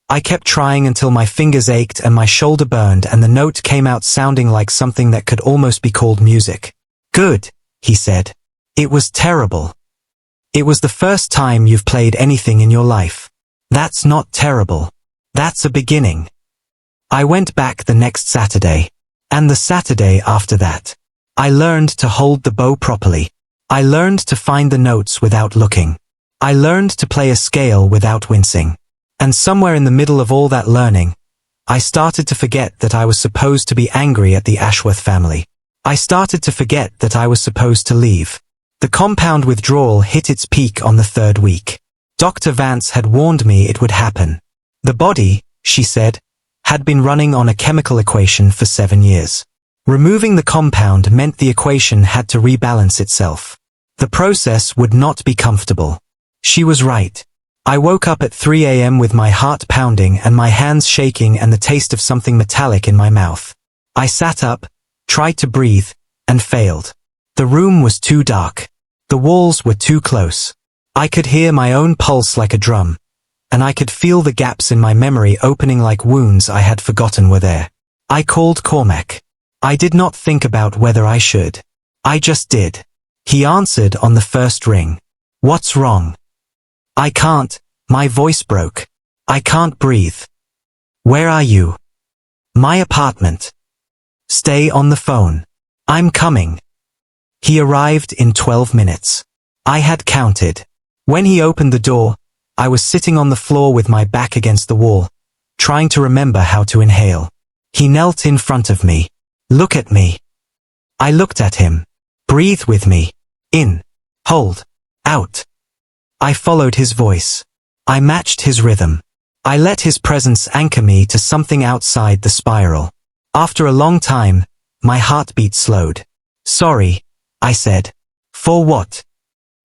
I kept trying until my fingers ached and my shoulder burned and the note came out sounding like something that could almost be called music. Good, he said. It was terrible. It was the first time you've played anything in your life. That's not terrible. That's a beginning. I went back the next Saturday. And the Saturday after that. I learned to hold the bow properly. I learned to find the notes without looking. I learned to play a scale without wincing. And somewhere in the middle of all that learning, I started to forget that I was supposed to be angry at the Ashworth family. I started to forget that I was supposed to leave. The compound withdrawal hit its peak on the 3rd week. Dr. Vance had warned me it would happen. The body, she said, had been running on a chemical equation for 7 years. Removing the compound meant the equation had to rebalance itself. The process would not be comfortable. She was right. I woke up at 3 a.m. with my heart pounding and my hands shaking and the taste of something metallic in my mouth. I sat up, tried to breathe, and failed. The room was too dark. The walls were too close. I could hear my own pulse like a drum, and I could feel the gaps in my memory opening like wounds I had forgotten were there. I called Cormac. I did not think about whether I should. I just did. He answered on the first ring. What's wrong? I can't. My voice broke. I can't breathe. Where are you? My apartment. Stay on the phone. I'm coming. He arrived in 12 minutes. I had counted. When he opened the door, I was sitting on the floor with my back against the wall, trying to remember how to inhale. He knelt in front of me. Look at me. I looked at him. Breathe with me. In. Hold. Out. I followed his voice. I matched his rhythm. I let his presence anchor me to something outside the spiral. After a long time, my heartbeat slowed. Sorry, I said. For what?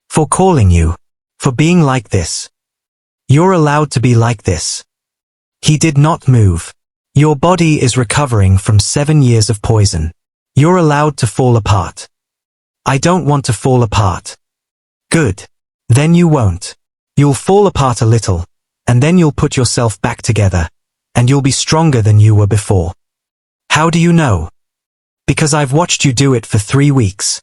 For calling you. For being like this. You're allowed to be like this. He did not move. Your body is recovering from 7 years of poison. You're allowed to fall apart. I don't want to fall apart. Good. Then you won't. You'll fall apart a little, and then you'll put yourself back together, and you'll be stronger than you were before. How do you know? Because I've watched you do it for 3 weeks.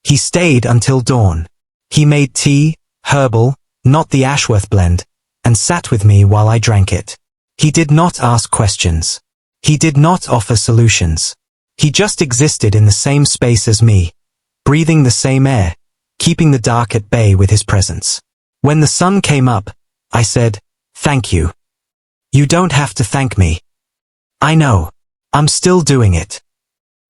He stayed until dawn. He made tea, herbal, not the Ashworth blend, and sat with me while I drank it. He did not ask questions. He did not offer solutions. He just existed in the same space as me, breathing the same air, keeping the dark at bay with his presence. When the sun came up, I said, "Thank you." You don't have to thank me. I know. I'm still doing it.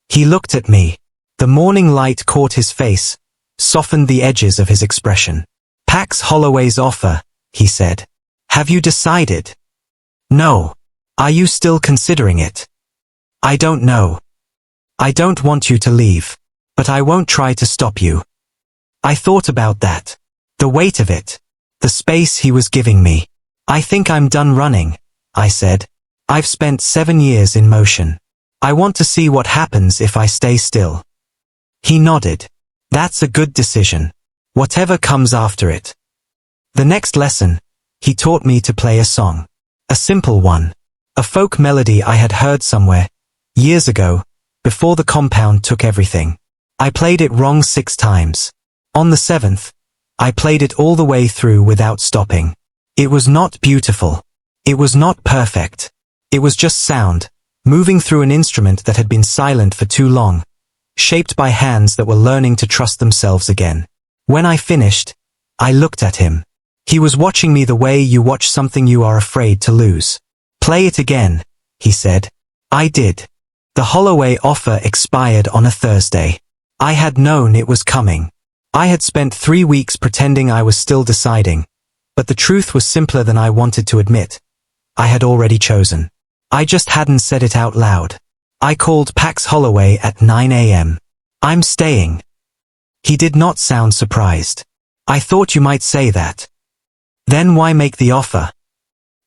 He looked at me. The morning light caught his face, softened the edges of his expression. Pax Holloway's offer, he said. Have you decided? No. Are you still considering it? I don't know. I don't want you to leave, but I won't try to stop you. I thought about that. The weight of it. The space he was giving me. I think I'm done running, I said. I've spent 7 years in motion. I want to see what happens if I stay still. He nodded. That's a good decision. Whatever comes after it. The next lesson, he taught me to play a song. A simple one. A folk melody I had heard somewhere, years ago, before the compound took everything. I played it wrong 6 times. On the 7th, I played it all the way through without stopping. It was not beautiful. It was not perfect. It was just sound, moving through an instrument that had been silent for too long, shaped by hands that were learning to trust themselves again. When I finished, I looked at him. He was watching me the way you watch something you are afraid to lose. "Play it again," he said. I did. The Holloway offer expired on a Thursday. I had known it was coming. I had spent 3 weeks pretending I was still deciding, but the truth was simpler than I wanted to admit. I had already chosen. I just hadn't said it out loud. I called Pax Holloway at 9 a.m. "I'm staying." He did not sound surprised. "I thought you might say that." "Then why make the offer?"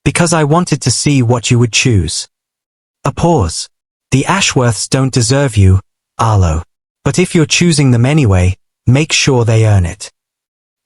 "Because I wanted to see what you would choose." A pause. "The Ashworths don't deserve you, Arlo. But if you're choosing them anyway, make sure they earn it."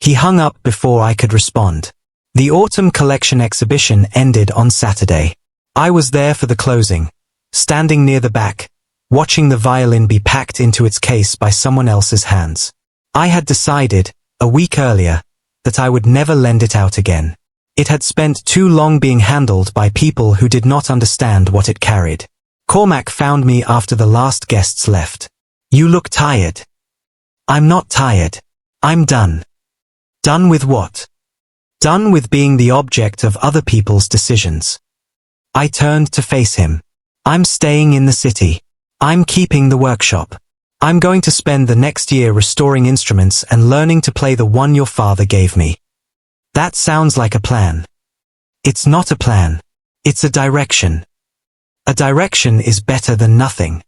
He hung up before I could respond. The Autumn Collection exhibition ended on Saturday. I was there for the closing, standing near the back, watching the violin be packed into its case by someone else's hands. I had decided, a week earlier, that I would never lend it out again. It had spent too long being handled by people who did not understand what it carried. Cormac found me after the last guests left. "You look tired." "I'm not tired. I'm done." "Done with what?" "Done with being the object of other people's decisions." I turned to face him. "I'm staying in the city. I'm keeping the workshop. I'm going to spend the next year restoring instruments and learning to play the one your father gave me." "That sounds like a plan." "It's not a plan. It's a direction. A direction is better than nothing."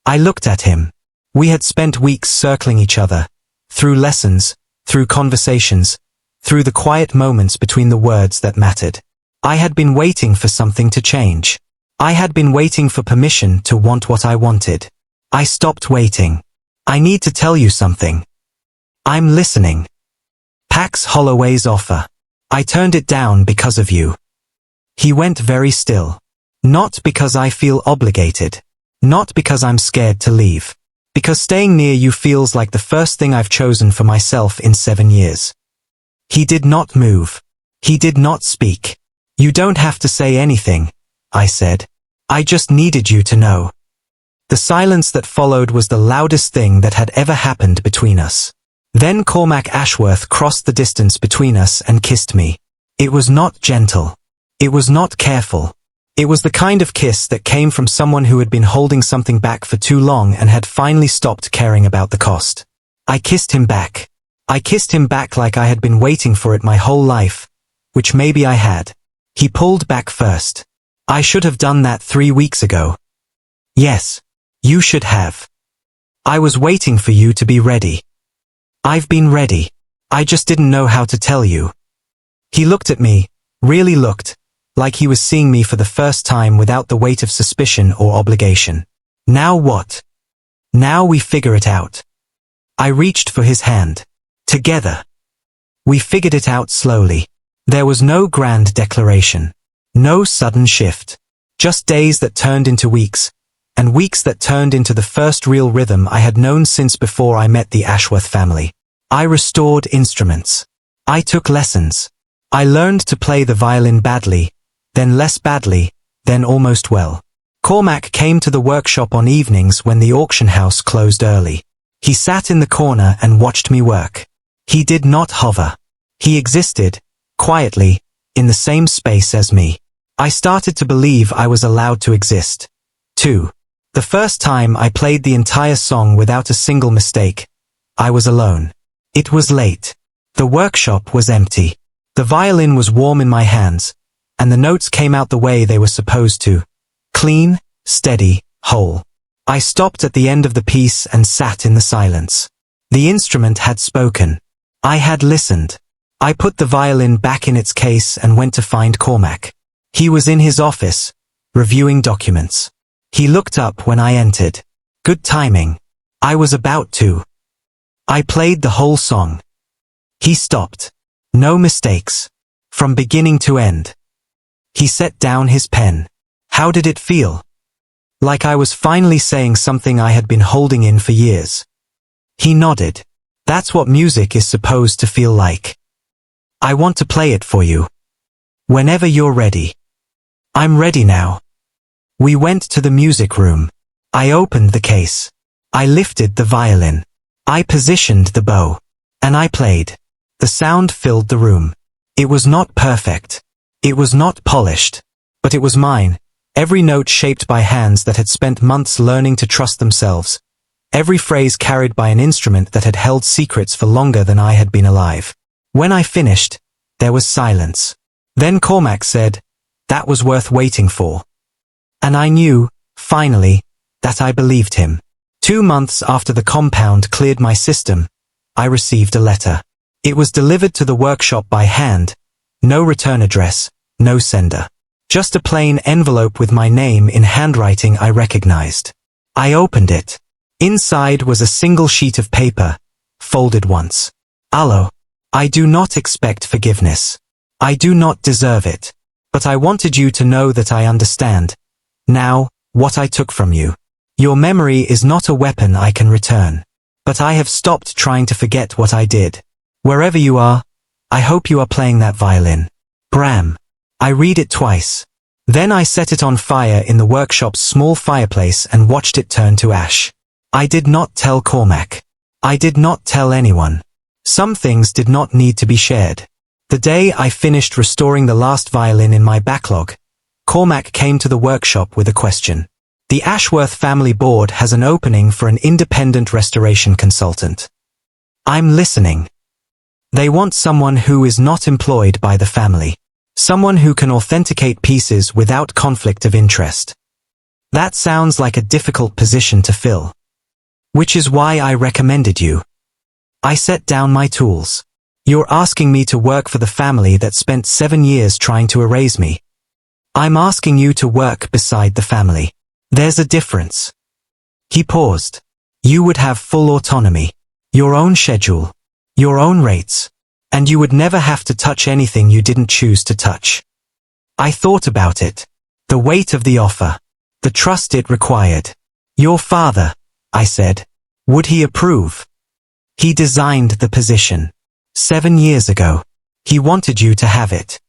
I looked at him. We had spent weeks circling each other, through lessons, through conversations, through the quiet moments between the words that mattered. I had been waiting for something to change. I had been waiting for permission to want what I wanted. I stopped waiting. "I need to tell you something." "I'm listening." "Pax Holloway's offer. I turned it down because of you." He went very still. "Not because I feel obligated. Not because I'm scared to leave. Because staying near you feels like the first thing I've chosen for myself in 7 years." He did not move. He did not speak. "You don't have to say anything," I said. "I just needed you to know." The silence that followed was the loudest thing that had ever happened between us. Then Cormac Ashworth crossed the distance between us and kissed me. It was not gentle. It was not careful. It was the kind of kiss that came from someone who had been holding something back for too long and had finally stopped caring about the cost. I kissed him back. I kissed him back like I had been waiting for it my whole life, which maybe I had. He pulled back first. "I should have done that 3 weeks ago." "Yes, you should have. I was waiting for you to be ready." "I've been ready. I just didn't know how to tell you." He looked at me, really looked, like he was seeing me for the first time without the weight of suspicion or obligation. "Now what?" "Now we figure it out." I reached for his hand. "Together." We figured it out slowly. There was no grand declaration. No sudden shift. Just days that turned into weeks, and weeks that turned into the first real rhythm I had known since before I met the Ashworth family. I restored instruments. I took lessons. I learned to play the violin badly, then less badly, then almost well. Cormac came to the workshop on evenings when the auction house closed early. He sat in the corner and watched me work. He did not hover. He existed, quietly, in the same space as me. I started to believe I was allowed to exist, too. The first time I played the entire song without a single mistake, I was alone. It was late. The workshop was empty. The violin was warm in my hands, and the notes came out the way they were supposed to. Clean, steady, whole. I stopped at the end of the piece and sat in the silence. The instrument had spoken. I had listened. I put the violin back in its case and went to find Cormac. He was in his office, reviewing documents. He looked up when I entered. Good timing. I was about to. I played the whole song. He stopped. No mistakes. From beginning to end. He set down his pen. How did it feel? Like I was finally saying something I had been holding in for years. He nodded. That's what music is supposed to feel like. I want to play it for you. Whenever you're ready. I'm ready now. We went to the music room. I opened the case. I lifted the violin. I positioned the bow. And I played. The sound filled the room. It was not perfect. It was not polished. But it was mine. Every note shaped by hands that had spent months learning to trust themselves. Every phrase carried by an instrument that had held secrets for longer than I had been alive. When I finished, there was silence. Then Cormac said, "That was worth waiting for." And I knew, finally, that I believed him. 2 months after the compound cleared my system, I received a letter. It was delivered to the workshop by hand. No return address, no sender. Just a plain envelope with my name in handwriting I recognized. I opened it. Inside was a single sheet of paper, folded once. Arlo, I do not expect forgiveness. I do not deserve it. But I wanted you to know that I understand. Now, what I took from you. Your memory is not a weapon I can return. But I have stopped trying to forget what I did. Wherever you are, I hope you are playing that violin. Bram. I read it twice. Then I set it on fire in the workshop's small fireplace and watched it turn to ash. I did not tell Cormac. I did not tell anyone. Some things did not need to be shared. The day I finished restoring the last violin in my backlog, Cormac came to the workshop with a question. The Ashworth family board has an opening for an independent restoration consultant. I'm listening. They want someone who is not employed by the family. Someone who can authenticate pieces without conflict of interest. That sounds like a difficult position to fill. Which is why I recommended you. I set down my tools. You're asking me to work for the family that spent 7 years trying to erase me. I'm asking you to work beside the family. There's a difference. He paused. You would have full autonomy. Your own schedule. Your own rates. And you would never have to touch anything you didn't choose to touch. I thought about it. The weight of the offer. The trust it required. Your father, I said. Would he approve? He designed the position. 7 years ago. He wanted you to have it.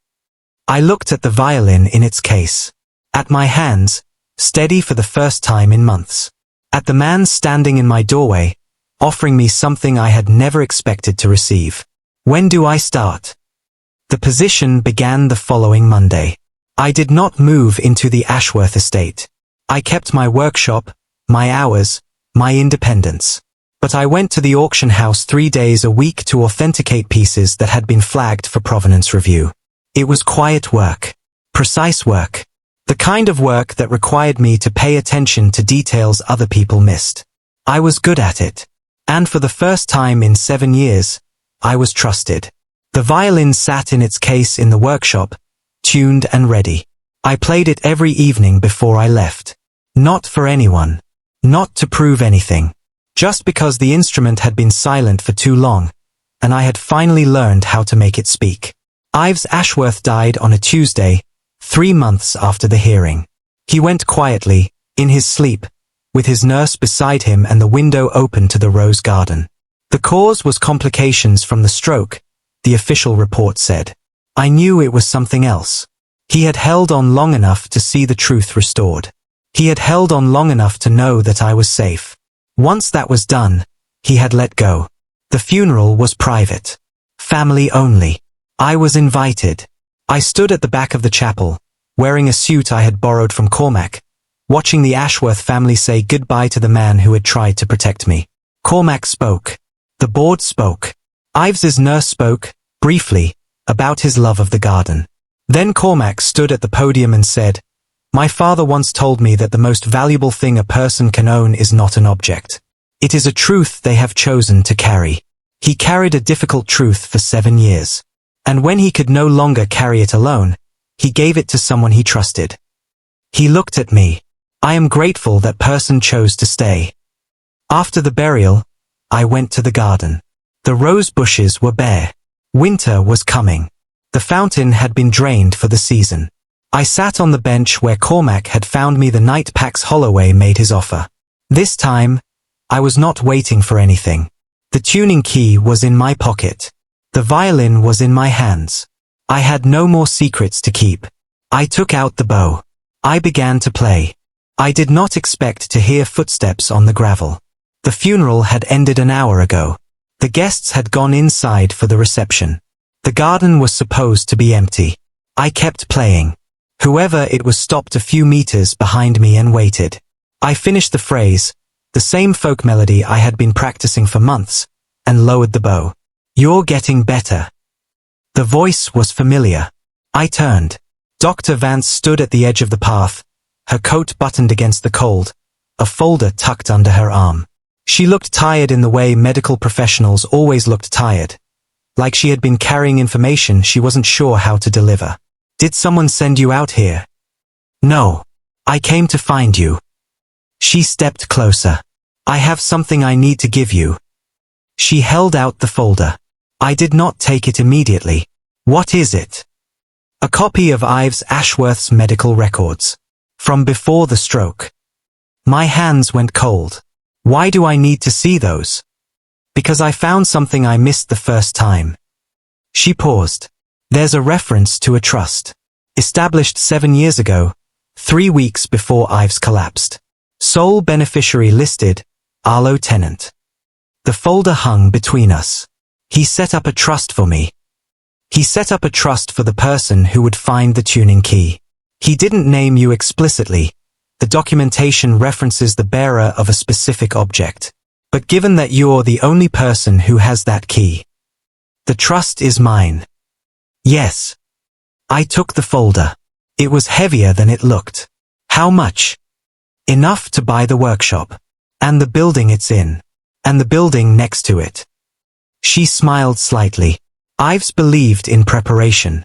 I looked at the violin in its case. At my hands, steady for the first time in months. At the man standing in my doorway, offering me something I had never expected to receive. When do I start? The position began the following Monday. I did not move into the Ashworth estate. I kept my workshop, my hours, my independence. But I went to the auction house 3 days a week to authenticate pieces that had been flagged for provenance review. It was quiet work. Precise work. The kind of work that required me to pay attention to details other people missed. I was good at it. And for the first time in 7 years, I was trusted. The violin sat in its case in the workshop, tuned and ready. I played it every evening before I left. Not for anyone. Not to prove anything. Just because the instrument had been silent for too long, and I had finally learned how to make it speak. Ives Ashworth died on a Tuesday, 3 months after the hearing. He went quietly, in his sleep, with his nurse beside him and the window open to the rose garden. The cause was complications from the stroke, the official report said. I knew it was something else. He had held on long enough to see the truth restored. He had held on long enough to know that I was safe. Once that was done, he had let go. The funeral was private. Family only. I was invited. I stood at the back of the chapel, wearing a suit I had borrowed from Cormac, watching the Ashworth family say goodbye to the man who had tried to protect me. Cormac spoke. The board spoke. Ives's nurse spoke, briefly, about his love of the garden. Then Cormac stood at the podium and said, My father once told me that the most valuable thing a person can own is not an object. It is a truth they have chosen to carry. He carried a difficult truth for 7 years. And when he could no longer carry it alone, he gave it to someone he trusted. He looked at me. I am grateful that person chose to stay. After the burial, I went to the garden. The rose bushes were bare. Winter was coming. The fountain had been drained for the season. I sat on the bench where Cormac had found me the night Pax Holloway made his offer. This time, I was not waiting for anything. The tuning key was in my pocket. The violin was in my hands. I had no more secrets to keep. I took out the bow. I began to play. I did not expect to hear footsteps on the gravel. The funeral had ended an hour ago. The guests had gone inside for the reception. The garden was supposed to be empty. I kept playing. Whoever it was stopped a few meters behind me and waited. I finished the phrase, the same folk melody I had been practicing for months, and lowered the bow. "You're getting better." The voice was familiar. I turned. Dr. Vance stood at the edge of the path, her coat buttoned against the cold, a folder tucked under her arm. She looked tired in the way medical professionals always looked tired, like she had been carrying information she wasn't sure how to deliver. "Did someone send you out here?" "No. I came to find you." She stepped closer. "I have something I need to give you." She held out the folder. I did not take it immediately. "What is it?" "A copy of Ives Ashworth's medical records. From before the stroke." My hands went cold. "Why do I need to see those?" "Because I found something I missed the first time." She paused. "There's a reference to a trust. Established 7 years ago, 3 weeks before Ives collapsed. Sole beneficiary listed, Arlo tenant." The folder hung between us. "He set up a trust for me. He set up a trust for the person who would find the tuning key. He didn't name you explicitly. The documentation references the bearer of a specific object. But given that you're the only person who has that key, the trust is mine." "Yes." I took the folder. It was heavier than it looked. "How much?" "Enough to buy the workshop. And the building it's in. And the building next to it." She smiled slightly. Ives believed in preparation.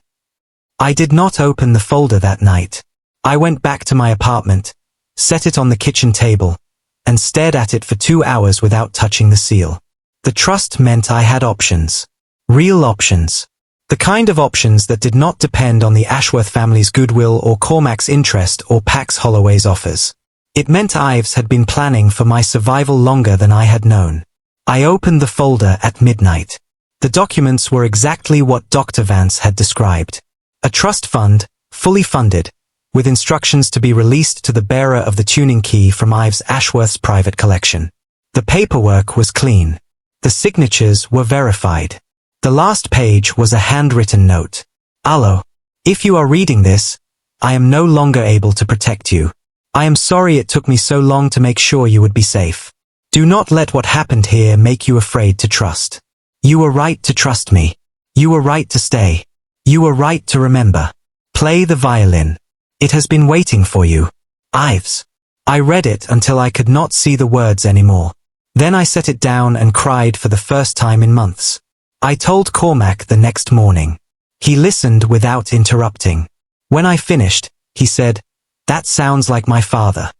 I did not open the folder that night. I went back to my apartment, set it on the kitchen table, and stared at it for 2 hours without touching the seal. The trust meant I had options. Real options. The kind of options that did not depend on the Ashworth family's goodwill or Cormac's interest or Pax Holloway's offers. It meant Ives had been planning for my survival longer than I had known. I opened the folder at midnight. The documents were exactly what Dr. Vance had described. A trust fund, fully funded, with instructions to be released to the bearer of the tuning key from Ives Ashworth's private collection. The paperwork was clean. The signatures were verified. The last page was a handwritten note. "Arlo, if you are reading this, I am no longer able to protect you. I am sorry it took me so long to make sure you would be safe. Do not let what happened here make you afraid to trust. You were right to trust me. You were right to stay. You were right to remember. Play the violin. It has been waiting for you. Ives." I read it until I could not see the words anymore. Then I set it down and cried for the first time in months. I told Cormac the next morning. He listened without interrupting. When I finished, he said, "That sounds like my father.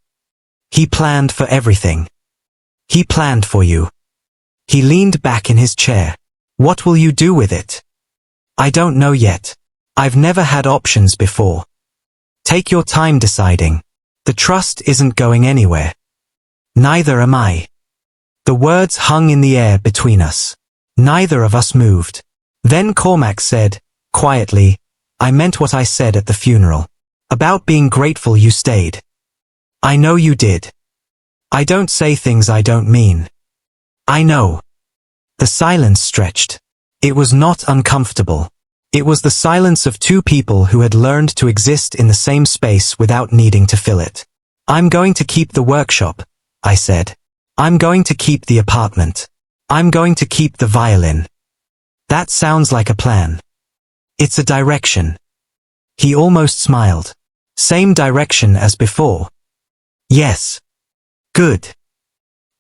He planned for everything. He planned for you." He leaned back in his chair. "What will you do with it?" "I don't know yet. I've never had options before. Take your time deciding. The trust isn't going anywhere. Neither am I." The words hung in the air between us. Neither of us moved. Then Cormac said, quietly, "I meant what I said at the funeral. About being grateful you stayed. I know you did. I don't say things I don't mean. I know." The silence stretched. It was not uncomfortable. It was the silence of two people who had learned to exist in the same space without needing to fill it. "I'm going to keep the workshop," I said. "I'm going to keep the apartment. I'm going to keep the violin." "That sounds like a plan." "It's a direction." He almost smiled. "Same direction as before?" "Yes." "Good."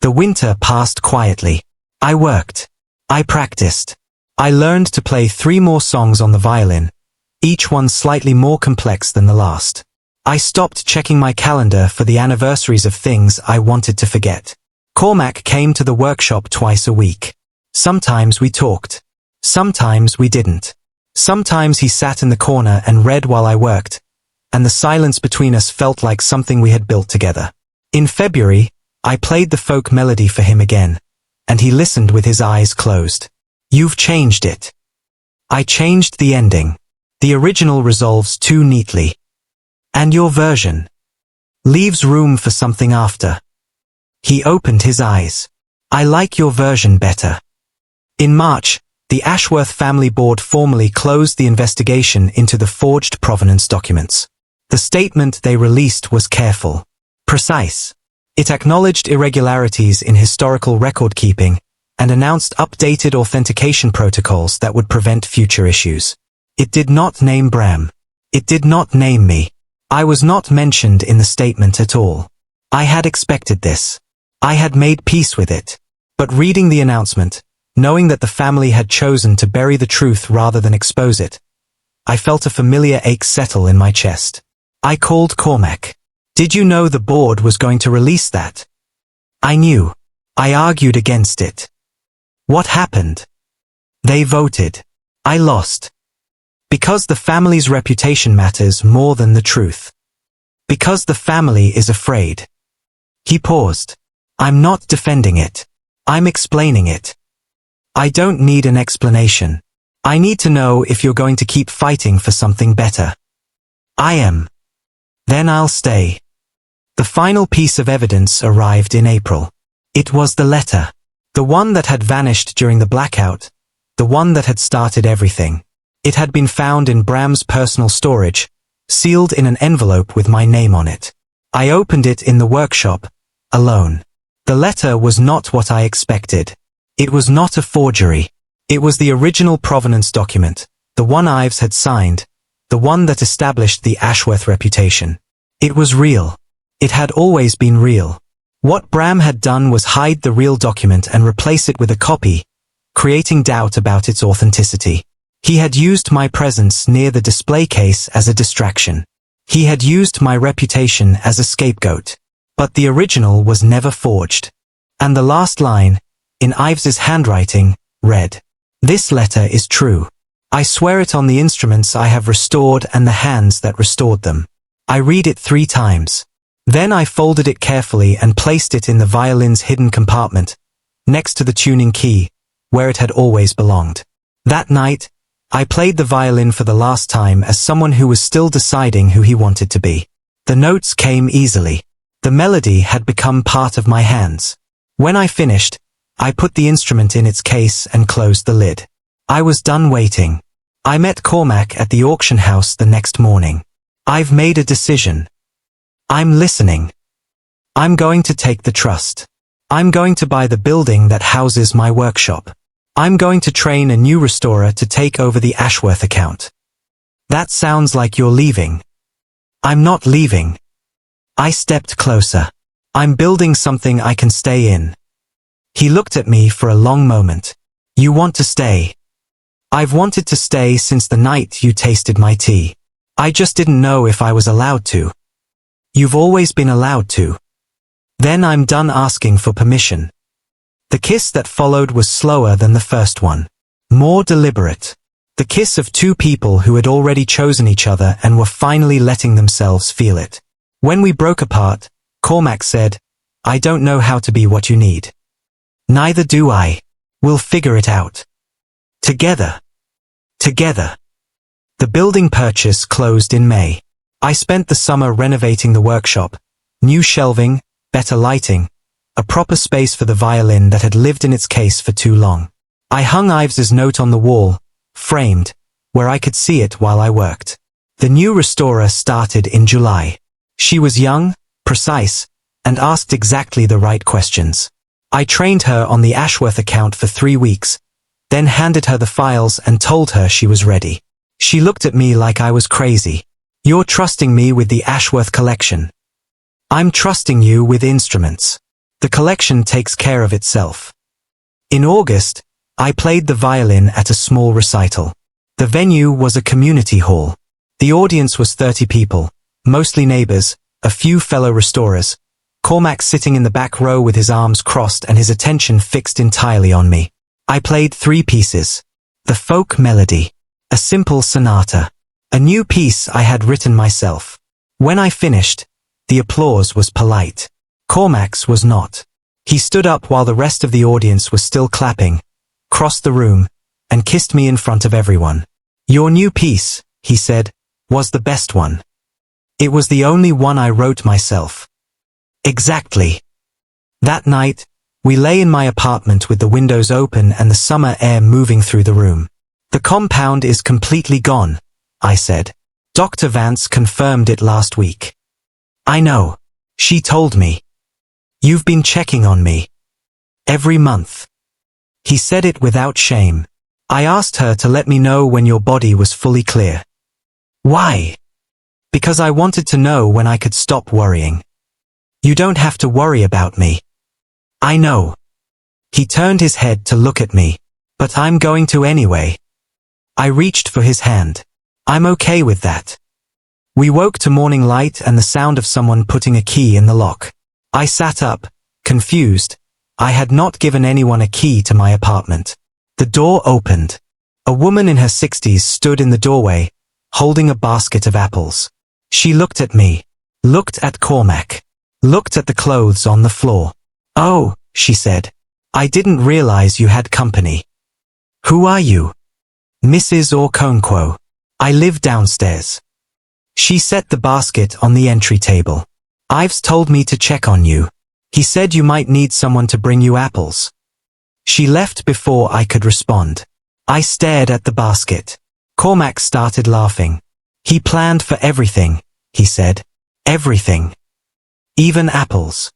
The winter passed quietly. I worked. I practiced. I learned to play 3 more songs on the violin, each one slightly more complex than the last. I stopped checking my calendar for the anniversaries of things I wanted to forget. Cormac came to the workshop twice a week. Sometimes we talked. Sometimes we didn't. Sometimes he sat in the corner and read while I worked, and the silence between us felt like something we had built together. In February, I played the folk melody for him again, and he listened with his eyes closed. You've changed it. I changed the ending. The original resolves too neatly. And your version leaves room for something after. He opened his eyes. I like your version better. In March, the Ashworth family board formally closed the investigation into the forged provenance documents. The statement they released was careful, precise. It acknowledged irregularities in historical record-keeping and announced updated authentication protocols that would prevent future issues. It did not name Bram. It did not name me. I was not mentioned in the statement at all. I had expected this. I had made peace with it. But reading the announcement, knowing that the family had chosen to bury the truth rather than expose it, I felt a familiar ache settle in my chest. I called Cormac. Did you know the board was going to release that? I knew. I argued against it. What happened? They voted. I lost. Because the family's reputation matters more than the truth. Because the family is afraid. He paused. I'm not defending it. I'm explaining it. I don't need an explanation. I need to know if you're going to keep fighting for something better. I am. Then I'll stay. The final piece of evidence arrived in April. It was the letter. The one that had vanished during the blackout. The one that had started everything. It had been found in Bram's personal storage, sealed in an envelope with my name on it. I opened it in the workshop, alone. The letter was not what I expected. It was not a forgery. It was the original provenance document, the one Ives had signed, the one that established the Ashworth reputation. It was real. It had always been real. What Bram had done was hide the real document and replace it with a copy, creating doubt about its authenticity. He had used my presence near the display case as a distraction. He had used my reputation as a scapegoat. But the original was never forged. And the last line, in Ives's handwriting, read, "This letter is true. I swear it on the instruments I have restored and the hands that restored them." I read it 3 times. Then I folded it carefully and placed it in the violin's hidden compartment, next to the tuning key, where it had always belonged. That night, I played the violin for the last time as someone who was still deciding who he wanted to be. The notes came easily. The melody had become part of my hands. When I finished, I put the instrument in its case and closed the lid. I was done waiting. I met Cormac at the auction house the next morning. I've made a decision. I'm listening. I'm going to take the trust. I'm going to buy the building that houses my workshop. I'm going to train a new restorer to take over the Ashworth account. That sounds like you're leaving. I'm not leaving. I stepped closer. I'm building something I can stay in. He looked at me for a long moment. You want to stay? I've wanted to stay since the night you tasted my tea. I just didn't know if I was allowed to. You've always been allowed to. Then I'm done asking for permission. The kiss that followed was slower than the first one. More deliberate. The kiss of 2 people who had already chosen each other and were finally letting themselves feel it. When we broke apart, Cormac said, "I don't know how to be what you need." Neither do I. We'll figure it out. Together. Together. The building purchase closed in May. I spent the summer renovating the workshop, new shelving, better lighting, a proper space for the violin that had lived in its case for too long. I hung Ives's note on the wall, framed, where I could see it while I worked. The new restorer started in July. She was young, precise, and asked exactly the right questions. I trained her on the Ashworth account for 3 weeks, then handed her the files and told her she was ready. She looked at me like I was crazy. You're trusting me with the Ashworth collection. I'm trusting you with instruments. The collection takes care of itself. In August, I played the violin at a small recital. The venue was a community hall. The audience was 30 people, mostly neighbors, a few fellow restorers. Cormac sitting in the back row with his arms crossed and his attention fixed entirely on me. I played 3 pieces. The folk melody, a simple sonata, a new piece I had written myself. When I finished, the applause was polite. Cormac's was not. He stood up while the rest of the audience was still clapping, crossed the room, and kissed me in front of everyone. "Your new piece," he said, "was the best one. It was the only one I wrote myself." Exactly. That night, we lay in my apartment with the windows open and the summer air moving through the room. "The compound is completely gone," I said. "Dr. Vance confirmed it last week." "I know," she told me. "You've been checking on me. Every month." He said it without shame. "I asked her to let me know when your body was fully clear." "Why?" "Because I wanted to know when I could stop worrying." "You don't have to worry about me." "I know." He turned his head to look at me. "But I'm going to anyway." I reached for his hand. "I'm okay with that." We woke to morning light and the sound of someone putting a key in the lock. I sat up, confused. I had not given anyone a key to my apartment. The door opened. A woman in her 60s stood in the doorway, holding a basket of apples. She looked at me, looked at Cormac, looked at the clothes on the floor. "Oh," she said, "I didn't realize you had company." "Who are you?" "Mrs. Okonkwo. I live downstairs." She set the basket on the entry table. "Ives told me to check on you. He said you might need someone to bring you apples." She left before I could respond. I stared at the basket. Cormac started laughing. "He planned for everything," he said. "Everything. Even apples."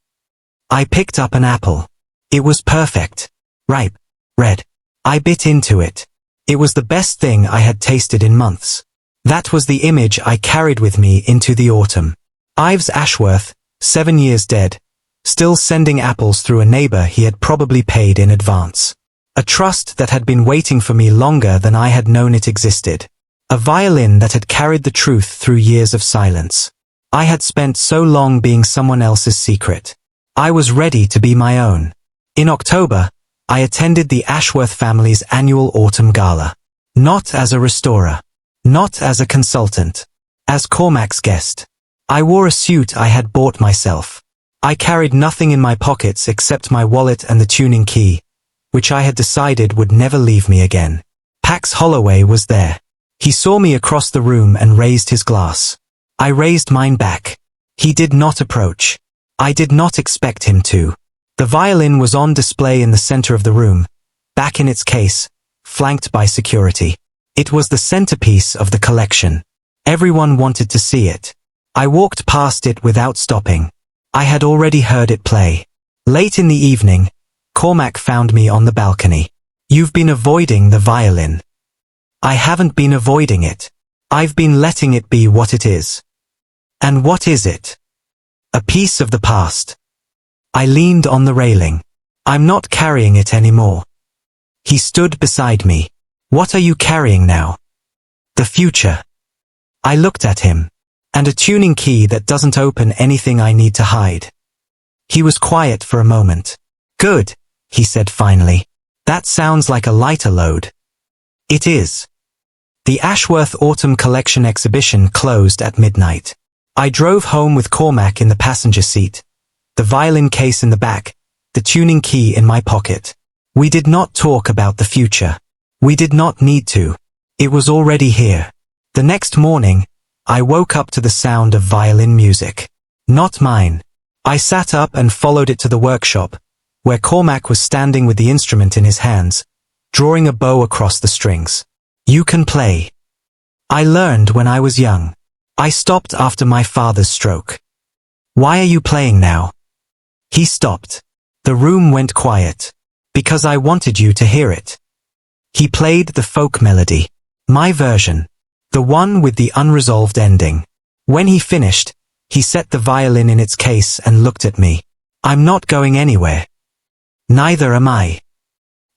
I picked up an apple. It was perfect. Ripe. Red. I bit into it. It was the best thing I had tasted in months. That was the image I carried with me into the autumn. Ives Ashworth, 7 years dead, still sending apples through a neighbor he had probably paid in advance. A trust that had been waiting for me longer than I had known it existed. A violin that had carried the truth through years of silence. I had spent so long being someone else's secret. I was ready to be my own. In October, I attended the Ashworth family's annual autumn gala. Not as a restorer. Not as a consultant. As Cormac's guest. I wore a suit I had bought myself. I carried nothing in my pockets except my wallet and the tuning key, which I had decided would never leave me again. Pax Holloway was there. He saw me across the room and raised his glass. I raised mine back. He did not approach. I did not expect him to. The violin was on display in the center of the room, back in its case, flanked by security. It was the centerpiece of the collection. Everyone wanted to see it. I walked past it without stopping. I had already heard it play. Late in the evening, Cormac found me on the balcony. "You've been avoiding the violin." "I haven't been avoiding it. I've been letting it be what it is." "And what is it?" "A piece of the past." I leaned on the railing. "I'm not carrying it anymore." He stood beside me. "What are you carrying now?" "The future." I looked at him. "And a tuning key that doesn't open anything I need to hide." He was quiet for a moment. "Good," he said finally. "That sounds like a lighter load." It is. The Ashworth Autumn Collection exhibition closed at midnight. I drove home with Cormac in the passenger seat, the violin case in the back, the tuning key in my pocket. We did not talk about the future. We did not need to. It was already here. The next morning, I woke up to the sound of violin music. Not mine. I sat up and followed it to the workshop, where Cormac was standing with the instrument in his hands, drawing a bow across the strings. "You can play." "I learned when I was young. I stopped after my father's stroke." "Why are you playing now?" He stopped. The room went quiet. "Because I wanted you to hear it." He played the folk melody. My version. The one with the unresolved ending. When he finished, he set the violin in its case and looked at me. "I'm not going anywhere." Neither am I.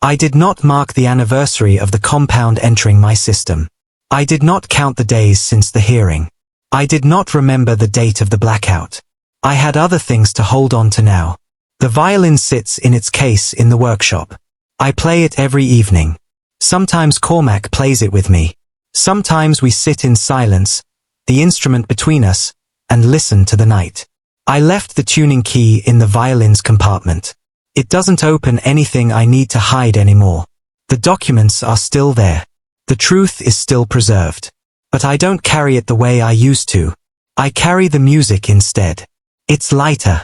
I did not mark the anniversary of the compound entering my system. I did not count the days since the hearing. I did not remember the date of the blackout. I had other things to hold on to now. The violin sits in its case in the workshop. I play it every evening. Sometimes Cormac plays it with me. Sometimes we sit in silence, the instrument between us, and listen to the night. I left the tuning key in the violin's compartment. It doesn't open anything I need to hide anymore. The documents are still there. The truth is still preserved. But I don't carry it the way I used to. I carry the music instead. It's lighter.